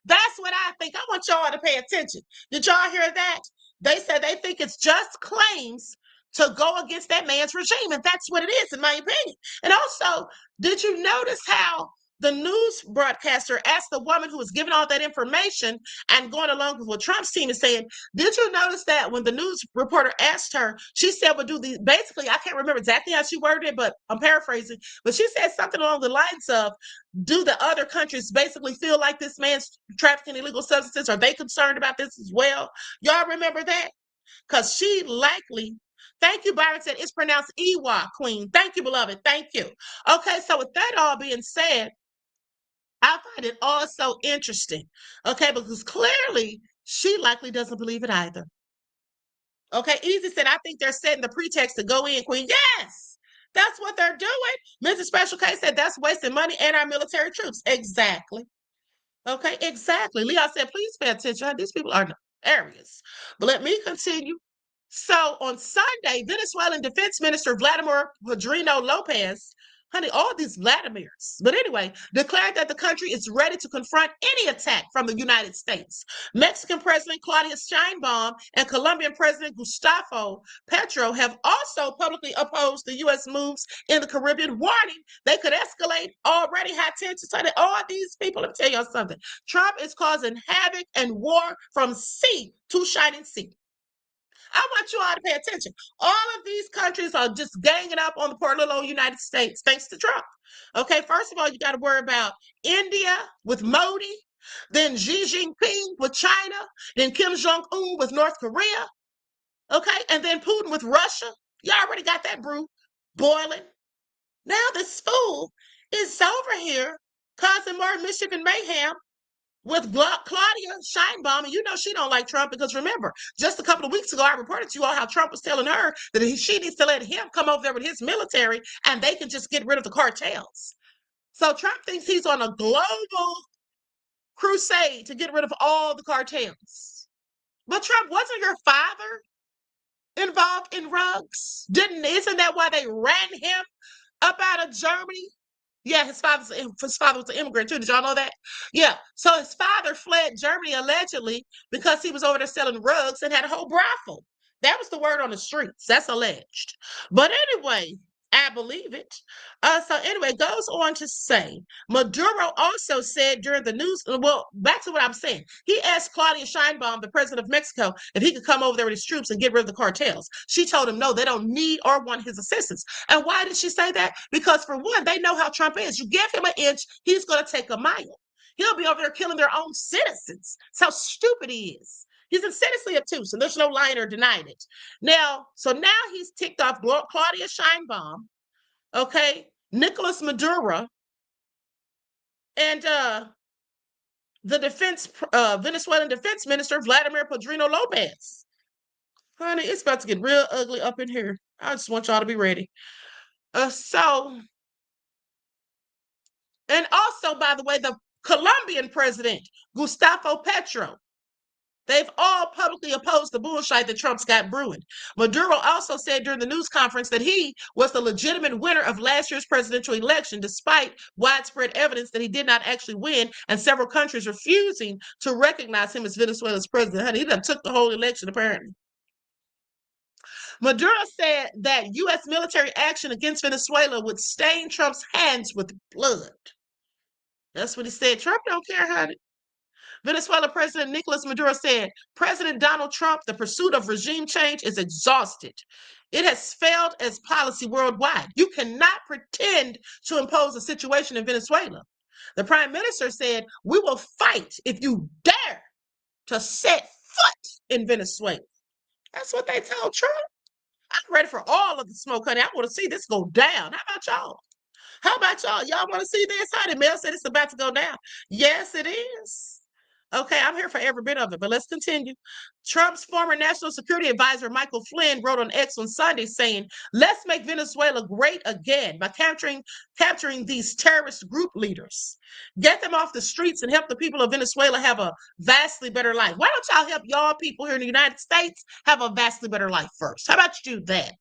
That's what I think. I want y'all to pay attention. Did y'all hear that? They said they think it's just claims to go against that man's regime. And that's what it is, in my opinion. And also, did you notice how the news broadcaster asked the woman who was giving all that information and going along with what Trump's team is saying, did you notice that when the news reporter asked her, she said, well, basically, I can't remember exactly how she worded it, but I'm paraphrasing, but she said something along the lines of, do the other countries basically feel like this man's trafficking illegal substances? Are they concerned about this as well? Y'all remember that? Because she likely, thank you, Byron said, it's pronounced Ewa, Queen. Thank you, beloved. Thank you. Okay, so with that all being said, I find it also interesting, okay, because clearly she likely doesn't believe it either. Okay, Easy said, I think they're setting the pretext to go in, Queen. Yes, that's what they're doing. Mrs. Special K said, that's wasting money and our military troops. Exactly. Okay, exactly. Leon said, please pay attention. These people are nefarious. But let me continue. So on Sunday, Venezuelan Defense Minister Vladimir Padrino Lopez, honey, all these Vladimirs, but anyway, declared that the country is ready to confront any attack from the United States. Mexican President Claudia Sheinbaum and Colombian President Gustavo Petro have also publicly opposed the U.S. moves in the Caribbean, warning they could escalate already high tensions. So that all these people, let me tell y'all something. Trump is causing havoc and war from sea to shining sea. I want you all to pay attention. All of these countries are just ganging up on the poor little old United States, thanks to Trump. Okay, first of all, you got to worry about India with Modi, then Xi Jinping with China, then Kim Jong-un with North Korea, okay, and then Putin with Russia. You already got that brew boiling. Now this fool is over here causing more mischief and mayhem with Claudia Sheinbaum, and you know she don't like Trump because remember, just a couple of weeks ago, I reported to you all how Trump was telling her that she needs to let him come over there with his military and they can just get rid of the cartels. So Trump thinks he's on a global crusade to get rid of all the cartels. But Trump, wasn't your father involved in rugs? Isn't that why they ran him up out of Germany? Yeah, his father was an immigrant too. Did y'all know that? Yeah. So his father fled Germany allegedly because he was over there selling rugs and had a whole brothel. That was the word on the streets. That's alleged. But anyway, I believe it. So anyway, goes on to say, Maduro also said during the news, well, back to what I'm saying. He asked Claudia Sheinbaum, the president of Mexico, if he could come over there with his troops and get rid of the cartels. She told him no, they don't need or want his assistance. And why did she say that? Because for one, they know how Trump is. You give him an inch, he's going to take a mile. He'll be over there killing their own citizens. That's how stupid he is. He's insanely obtuse, and there's no lying or denying it. Now he's ticked off Claudia Sheinbaum, okay, Nicolas Madura, and the Venezuelan defense minister, Vladimir Padrino Lopez. Honey, it's about to get real ugly up in here. I just want y'all to be ready. And also, by the way, the Colombian president, Gustavo Petro, they've all publicly opposed the bullshit that Trump's got brewing. Maduro also said during the news conference that he was the legitimate winner of last year's presidential election, despite widespread evidence that he did not actually win and several countries refusing to recognize him as Venezuela's president. Honey, he done took the whole election, apparently. Maduro said that U.S. military action against Venezuela would stain Trump's hands with blood. That's what he said. Trump don't care, honey. Venezuela President Nicolas Maduro said, President Donald Trump, the pursuit of regime change is exhausted. It has failed as policy worldwide. You cannot pretend to impose a situation in Venezuela. The prime minister said, we will fight if you dare to set foot in Venezuela. That's what they told Trump. I'm ready for all of the smoke, honey. I want to see this go down. How about y'all? How about y'all? Y'all want to see this? Honey, Mel said it's about to go down. Yes, it is. Okay, I'm here for every bit of it, but let's continue. Trump's former national security advisor, Michael Flynn, wrote on X on Sunday saying, let's make Venezuela great again by capturing these terrorist group leaders. Get them off the streets and help the people of Venezuela have a vastly better life. Why don't y'all help y'all people here in the United States have a vastly better life first? How about you do that?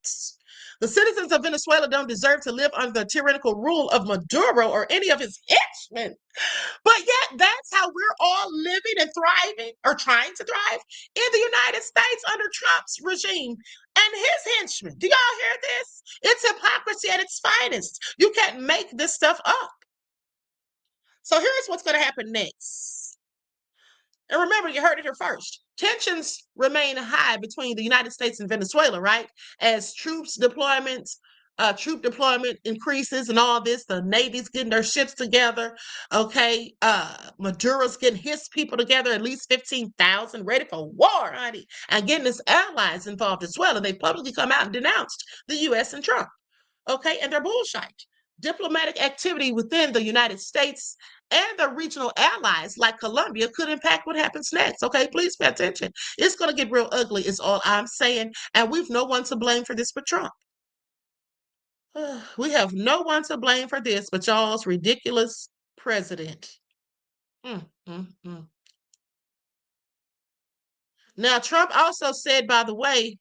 The citizens of Venezuela don't deserve to live under the tyrannical rule of Maduro or any of his henchmen. But yet, that's how we're all living and thriving, or trying to thrive, in the United States under Trump's regime and his henchmen. Do y'all hear this? It's hypocrisy at its finest. You can't make this stuff up. So here's what's going to happen next. And remember, you heard it here first. Tensions remain high between the United States and Venezuela, right? As troop deployment increases and all this, the Navy's getting their ships together. Okay, Maduro's getting his people together, at least 15,000, ready for war, honey, and getting his allies involved as well. And they publicly come out and denounced the U.S. and Trump. Okay, and they're bullshit. Diplomatic activity within the United States and the regional allies like Colombia could impact what happens next. Okay, please pay attention. It's going to get real ugly, is all I'm saying. And we've no one to blame for this but Trump. We have no one to blame for this but y'all's ridiculous president. Now, Trump also said, by the way,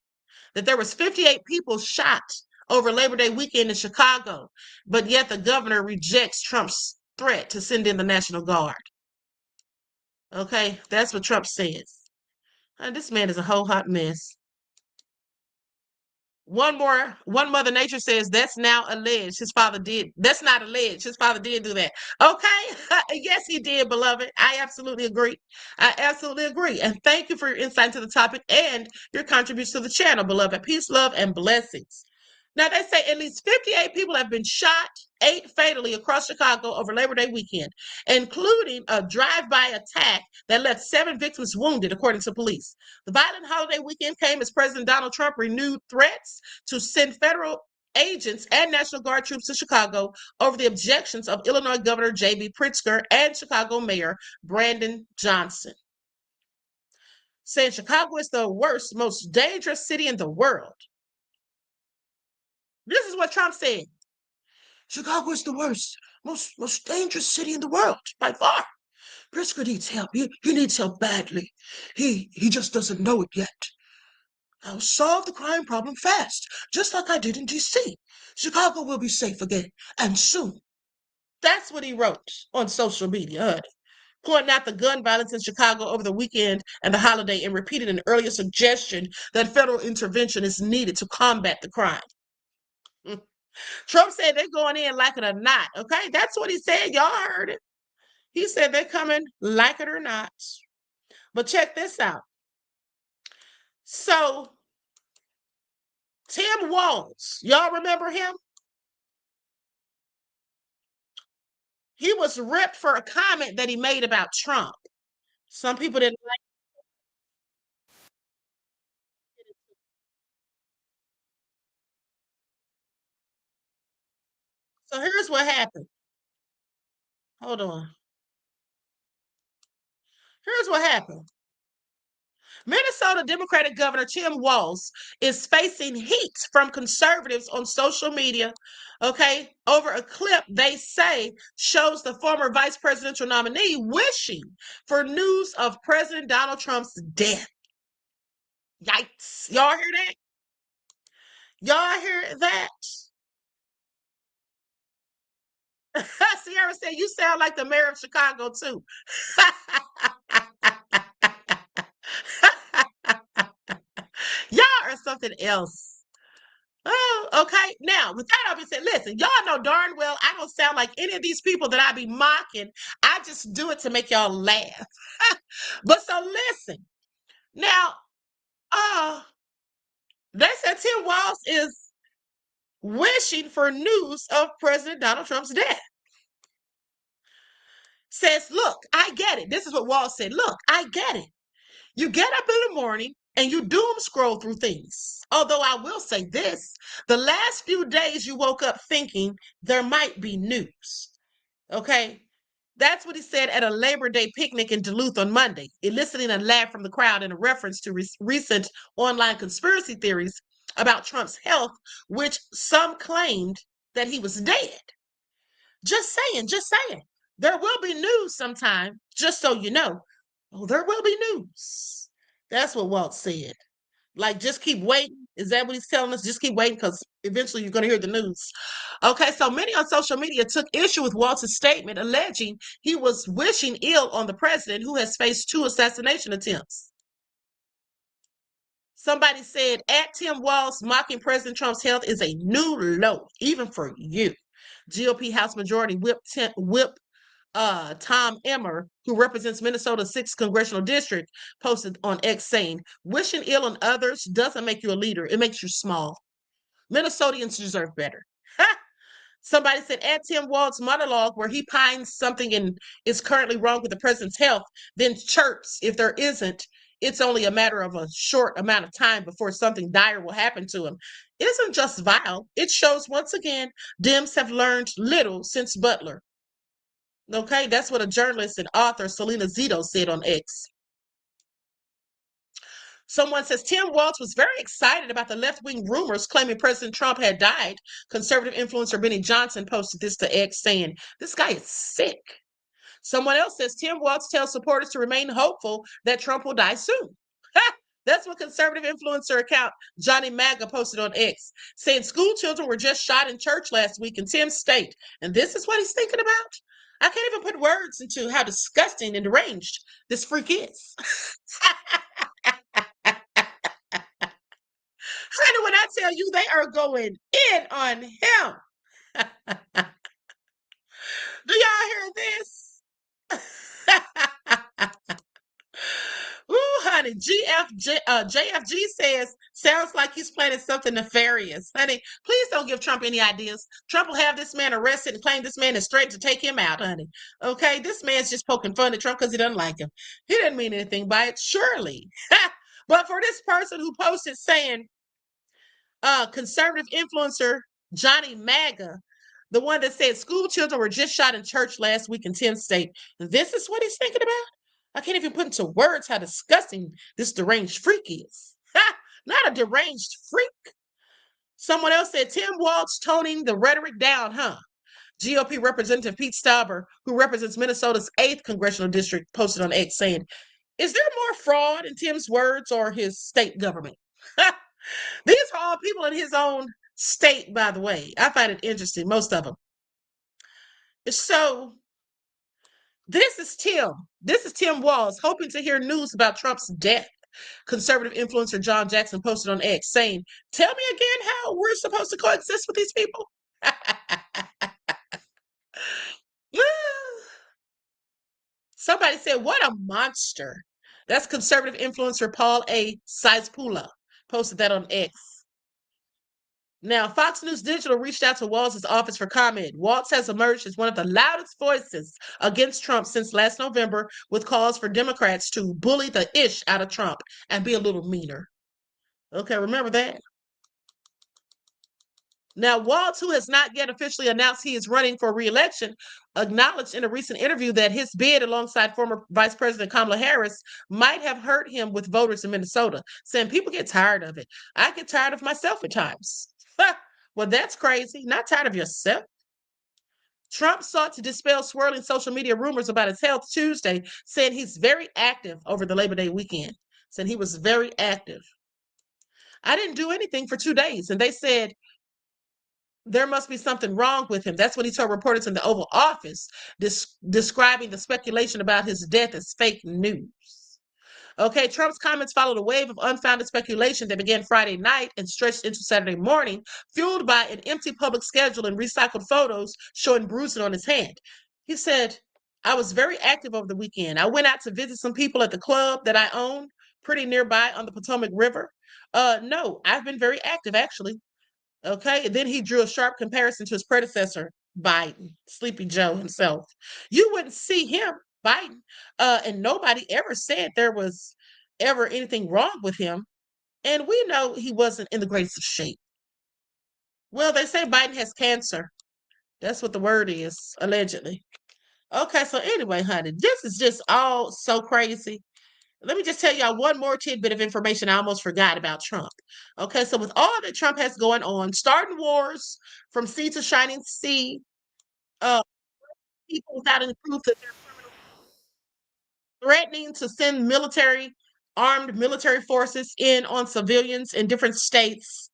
that there was 58 people shot over Labor Day weekend in Chicago, but yet the governor rejects Trump's threat to send in the National Guard. Okay, that's what Trump says. This man is a whole hot mess. One Mother Nature says that's now alleged. His father did. That's not alleged. His father did do that. Okay. Yes, he did, beloved. I absolutely agree. I absolutely agree. And thank you for your insight into the topic and your contribution to the channel, beloved. Peace, love, and blessings. Now, they say at least 58 people have been shot, 8 fatally across Chicago over Labor Day weekend, including a drive-by attack that left 7 victims wounded, according to police. The violent holiday weekend came as President Donald Trump renewed threats to send federal agents and National Guard troops to Chicago over the objections of Illinois Governor J.B. Pritzker and Chicago Mayor Brandon Johnson, saying Chicago is the worst, most dangerous city in the world. This is what Trump said. Chicago is the worst, most dangerous city in the world, by far. Pritzker needs help. He needs help badly. He just doesn't know it yet. I'll solve the crime problem fast, just like I did in D.C. Chicago will be safe again, and soon. That's what he wrote on social media, honey, pointing out the gun violence in Chicago over the weekend and the holiday and repeated an earlier suggestion that federal intervention is needed to combat the crime. Trump said they're going in like it or not, okay? That's what he said. Y'all heard it. He said they're coming like it or not. But check this out. So, Tim Walz, y'all remember him? He was ripped for a comment that he made about Trump. Some people didn't like it. So here's what happened. Hold on. Here's what happened. Minnesota Democratic Governor Tim Walz is facing heat from conservatives on social media, okay, over a clip they say shows the former vice presidential nominee wishing for news of President Donald Trump's death. Yikes. Y'all hear that? Y'all hear that? Sierra said, you sound like the mayor of Chicago, too. Y'all are something else. Oh, okay. Now, with that being said, listen, y'all know darn well I don't sound like any of these people that I be mocking. I just do it to make y'all laugh. But so listen. Now, they said Tim Walz is wishing for news of President Donald Trump's death. Says, look, I get it. This is what Walz said. Look, I get it. You get up in the morning and you doom scroll through things. Although I will say this, the last few days you woke up thinking there might be news. Okay? That's what he said at a Labor Day picnic in Duluth on Monday, eliciting a laugh from the crowd in a reference to recent online conspiracy theories about Trump's health, which some claimed that he was dead. Just saying. There will be news sometime, just so you know. Oh, there will be news. That's what Walt said. Like, just keep waiting. Is that what he's telling us? Just keep waiting because eventually you're going to hear the news. Okay, so many on social media took issue with Walt's statement, alleging he was wishing ill on the president who has faced 2 assassination attempts. Somebody said, at Tim Walz, mocking President Trump's health is a new low, even for you. GOP House Majority Whip Tom Emmer, who represents Minnesota's 6th congressional district, posted on X saying, wishing ill on others doesn't make you a leader. It makes you small. Minnesotans deserve better. Somebody said, at Tim Walz's monologue where he pines something is currently wrong with the president's health, then chirps if there isn't, it's only a matter of a short amount of time before something dire will happen to him. It isn't just vile. It shows once again, Dems have learned little since Butler. Okay, that's what a journalist and author, Selena Zito, said on X. Someone says, Tim Walz was very excited about the left-wing rumors claiming President Trump had died. Conservative influencer Benny Johnson posted this to X saying, this guy is sick. Someone else says, Tim Walz tells supporters to remain hopeful that Trump will die soon. That's what conservative influencer account Johnny Maga posted on X, saying school children were just shot in church last week in Tim's state. And this is what he's thinking about? I can't even put words into how disgusting and deranged this freak is. Honey, when I tell you they are going in on him. Do y'all hear this? Ooh, honey, JFG says, sounds like he's planning something nefarious. Honey, please don't give Trump any ideas. Trump will have this man arrested and claim this man is threatened to take him out, honey. Okay, this man's just poking fun at Trump because he doesn't like him. He didn't mean anything by it, surely. But for this person who posted saying, conservative influencer Johnny Maga, the one that said school children were just shot in church last week in Tim's state, this is what he's thinking about? I can't even put into words how disgusting this deranged freak is. Not a deranged freak. Someone else said Tim Walz toning the rhetoric down, huh? GOP Representative Pete Stauber, who represents Minnesota's 8th congressional district, posted on X saying, is there more fraud in Tim's words or his state government? These are all people in his own state, by the way. I find it interesting, most of them. So this is Tim. This is Tim Walz, hoping to hear news about Trump's death. Conservative influencer John Jackson posted on X saying, tell me again how we're supposed to coexist with these people. Somebody said, what a monster. That's conservative influencer Paul A. Sizepula posted that on X. Now, Fox News Digital reached out to Walz's office for comment. Walz has emerged as one of the loudest voices against Trump since last November, with calls for Democrats to bully the ish out of Trump and be a little meaner. Okay, remember that? Now, Walz, who has not yet officially announced he is running for re-election, acknowledged in a recent interview that his bid alongside former Vice President Kamala Harris might have hurt him with voters in Minnesota, saying people get tired of it. I get tired of myself at times. Well, that's crazy. Not tired of yourself. Trump sought to dispel swirling social media rumors about his health Tuesday, saying he's very active over the Labor Day weekend, saying he was very active. I didn't do anything for 2 days, and they said there must be something wrong with him. That's what he told reporters in the Oval Office, describing the speculation about his death as fake news. Okay, Trump's comments followed a wave of unfounded speculation that began Friday night and stretched into Saturday morning, fueled by an empty public schedule and recycled photos showing bruising on his hand. He said, I was very active over the weekend. I went out to visit some people at the club that I own pretty nearby on the Potomac River. No, I've been very active, actually. Okay, and then he drew a sharp comparison to his predecessor, Biden, Sleepy Joe himself. You wouldn't see him, Biden, and nobody ever said there was ever anything wrong with him. And we know he wasn't in the greatest of shape. Well, they say Biden has cancer. That's what the word is, allegedly. Okay, so anyway, honey, this is just all so crazy. Let me just tell y'all one more tidbit of information I almost forgot about Trump. Okay, so with all that Trump has going on, starting wars from sea to shining sea, people without any proof that they're criminals, threatening to send armed military forces in on civilians in different states,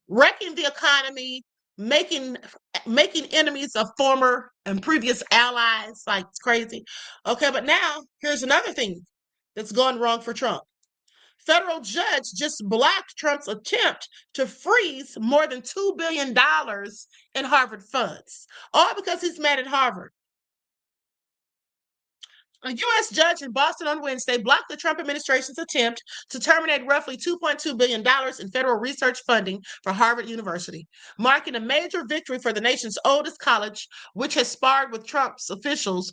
wrecking the economy, making enemies of former and previous allies, like it's crazy. Okay, but now here's another thing that's gone wrong for Trump. Federal judge just blocked Trump's attempt to freeze more than $2 billion in Harvard funds, all because he's mad at Harvard. A U.S. judge in Boston on Wednesday blocked the Trump administration's attempt to terminate roughly $2.2 billion in federal research funding for Harvard University, marking a major victory for the nation's oldest college, which has sparred with Trump officials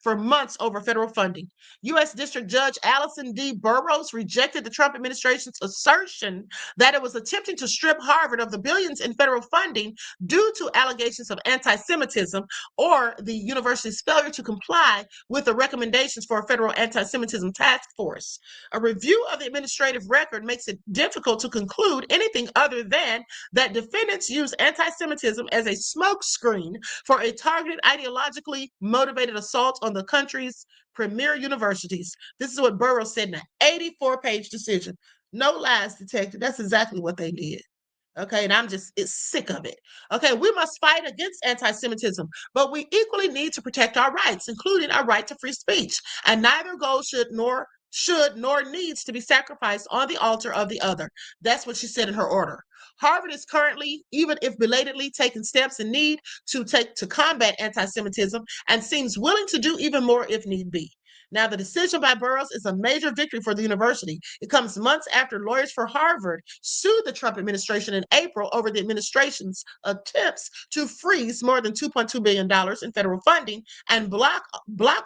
for months over federal funding. U.S. District Judge Allison D. Burroughs rejected the Trump administration's assertion that it was attempting to strip Harvard of the billions in federal funding due to allegations of anti-Semitism or the university's failure to comply with the recommendations for a federal anti-Semitism task force. A review of the administrative record makes it difficult to conclude anything other than that defendants use anti-Semitism as a smokescreen for a targeted, ideologically motivated assault on the country's premier universities. This is what Burroughs said in an 84-page decision. No lies detected. That's exactly what they did. Okay, and it's sick of it. Okay, we must fight against anti-Semitism, but we equally need to protect our rights, including our right to free speech. And neither goal should nor needs to be sacrificed on the altar of the other. That's what she said in her order. Harvard is currently, even if belatedly, taking steps in need to combat anti-Semitism and seems willing to do even more if need be. Now, the decision by Burroughs is a major victory for the university. It comes months after lawyers for Harvard sued the Trump administration in April over the administration's attempts to freeze more than $2.2 billion in federal funding and block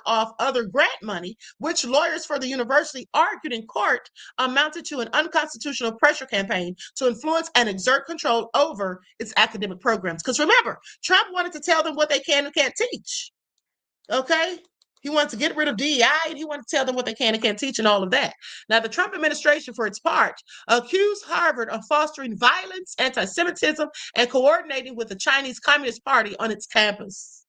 off other grant money, which lawyers for the university argued in court amounted to an unconstitutional pressure campaign to influence and exert control over its academic programs. Because remember, Trump wanted to tell them what they can and can't teach. Okay? He wants to get rid of DEI, and he wants to tell them what they can and can't teach and all of that. Now, the Trump administration, for its part, accused Harvard of fostering violence, anti-Semitism, and coordinating with the Chinese Communist Party on its campus.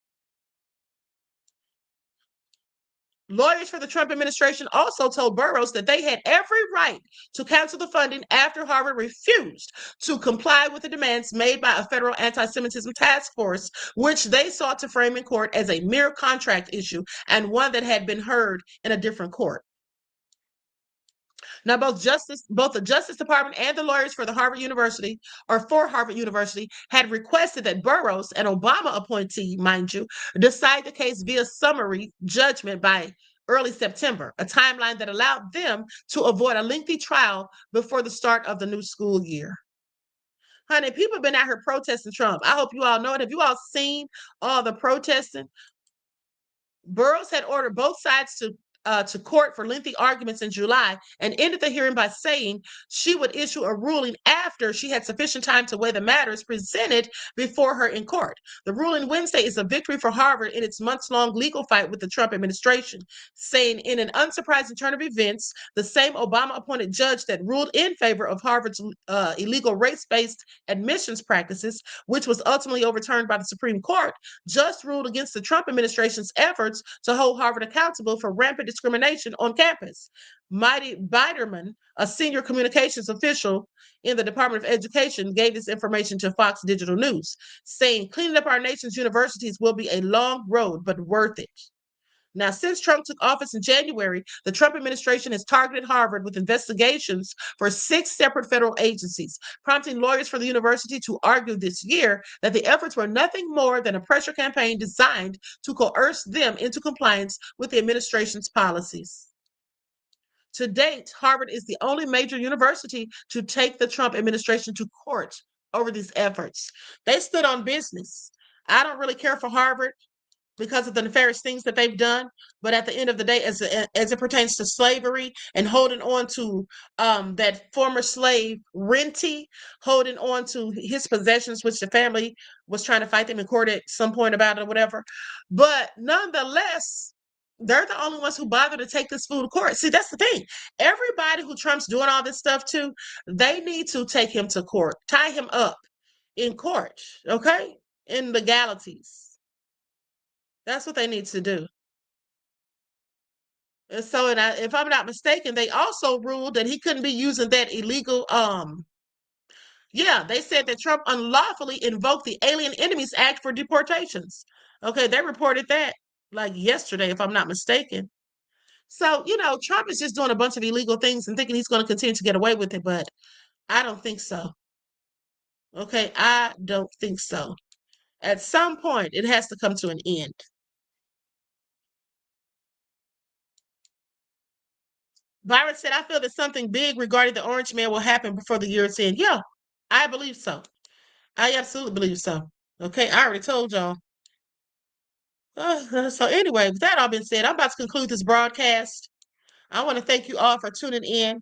Lawyers for the Trump administration also told Burroughs that they had every right to cancel the funding after Harvard refused to comply with the demands made by a federal anti-Semitism task force, which they sought to frame in court as a mere contract issue and one that had been heard in a different court. Now, both the Justice Department and the lawyers for Harvard University had requested that Burroughs, an Obama appointee, mind you, decide the case via summary judgment by early September, a timeline that allowed them to avoid a lengthy trial before the start of the new school year. Honey, people have been out here protesting Trump. I hope you all know it. Have you all seen all the protesting? Burroughs had ordered both sides to court for lengthy arguments in July and ended the hearing by saying she would issue a ruling after she had sufficient time to weigh the matters presented before her in court. The ruling Wednesday is a victory for Harvard in its months-long legal fight with the Trump administration, saying in an unsurprising turn of events, the same Obama-appointed judge that ruled in favor of Harvard's illegal race-based admissions practices, which was ultimately overturned by the Supreme Court, just ruled against the Trump administration's efforts to hold Harvard accountable for rampant discrimination on campus. Mighty Biderman, a senior communications official in the Department of Education, gave this information to Fox Digital News, saying cleaning up our nation's universities will be a long road, but worth it. Now, since Trump took office in January, the Trump administration has targeted Harvard with investigations for 6 separate federal agencies, prompting lawyers for the university to argue this year that the efforts were nothing more than a pressure campaign designed to coerce them into compliance with the administration's policies. To date, Harvard is the only major university to take the Trump administration to court over these efforts. They stood on business. I don't really care for Harvard because of the nefarious things that they've done. But at the end of the day, as it pertains to slavery and holding on to that former slave Renty, holding on to his possessions, which the family was trying to fight them in court at some point about it or whatever. But nonetheless, they're the only ones who bother to take this fool to court. See, that's the thing. Everybody who Trump's doing all this stuff to, they need to take him to court, tie him up in court, okay? In legalities. That's what they need to do. And so, if I'm not mistaken, they also ruled that he couldn't be using that illegal, they said that Trump unlawfully invoked the Alien Enemies Act for deportations. Okay, they reported that like yesterday, if I'm not mistaken. So, Trump is just doing a bunch of illegal things and thinking he's going to continue to get away with it, but I don't think so. Okay, I don't think so. At some point, it has to come to an end. Byron said, I feel that something big regarding the Orange Man will happen before the year's end. Yeah, I believe so. I absolutely believe so. Okay, I already told y'all. So anyway, with that all being said, I'm about to conclude this broadcast. I want to thank you all for tuning in.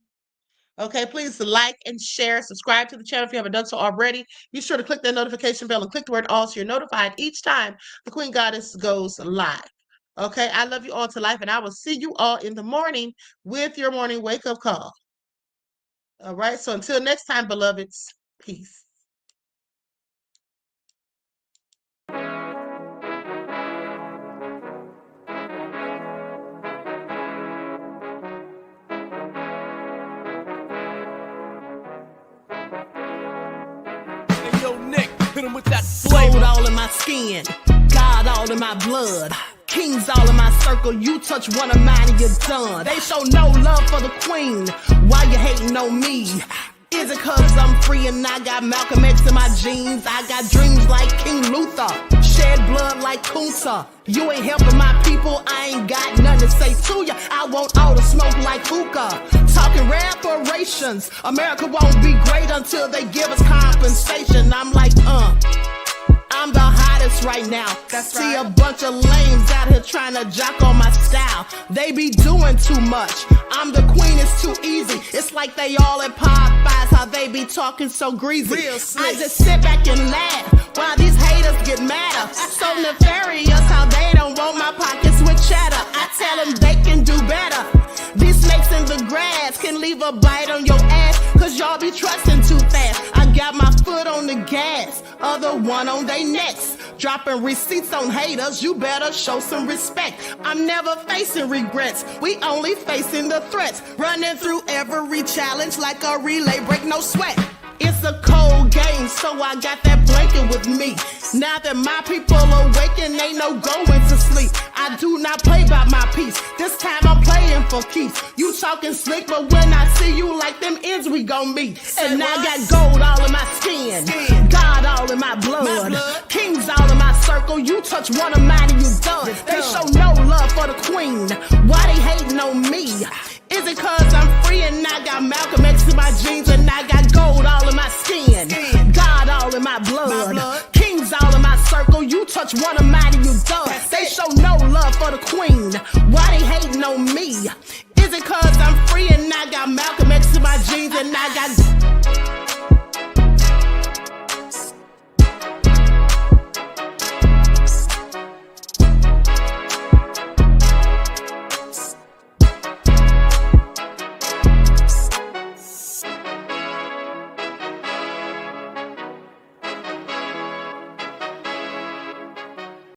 Okay, please like and share, subscribe to the channel if you haven't done so already. Be sure to click that notification bell and click the word all so you're notified each time the Queen Goddess goes live. Okay, I love you all to life, and I will see you all in the morning with your morning wake-up call. All right, so until next time, beloveds, peace. Hit him with that gold all in my skin, God all in my blood, kings all in my circle. You touch one of mine and you're done. They show no love for the queen. Why you hating on me? Is it cause I'm free and I got Malcolm X in my jeans? I got dreams like King Luther, shed blood like Kunta. You ain't helping my people, I ain't got nothing to say to ya. I want all the smoke like hookah. Talking reparations, America won't be great until they give us compensation. I'm like, I'm the hottest right now. See a bunch of lames out here trying to jock on my style. They be doing too much. I'm the queen, it's too easy. It's like they all at Popeyes, how they be talking so greasy. I just sit back and laugh while these haters get madder. So nefarious how they don't want my pockets with cheddar. I tell them they can do better. These snakes in the grass can leave a bite on your ass, cause y'all be trusting too fast. I got my foot on the gas, other one on they necks. Dropping receipts on haters, you better show some respect. I'm never facing regrets, we only facing the threats. Running through every challenge like a relay, break no sweat. It's a cold game, so I got that blanket with me. Now that my people awaken, ain't no going to sleep. I do not play by my piece, this time I'm playing for keeps. You talking slick, but when I see you like them ends, we gon' meet. And I got gold all in my skin, God all in my blood, kings all in my circle. You touch one of mine and you done. They show no love for the queen. Why they hating on me? Is it cause I'm free and I got Malcolm X in my jeans and I got gold all in my skin, God all in my blood, kings all in my circle. You touch one of mine and you done. They show no love for the queen. Why they hating on me? Is it cause I'm free and I got Malcolm X in my jeans and I got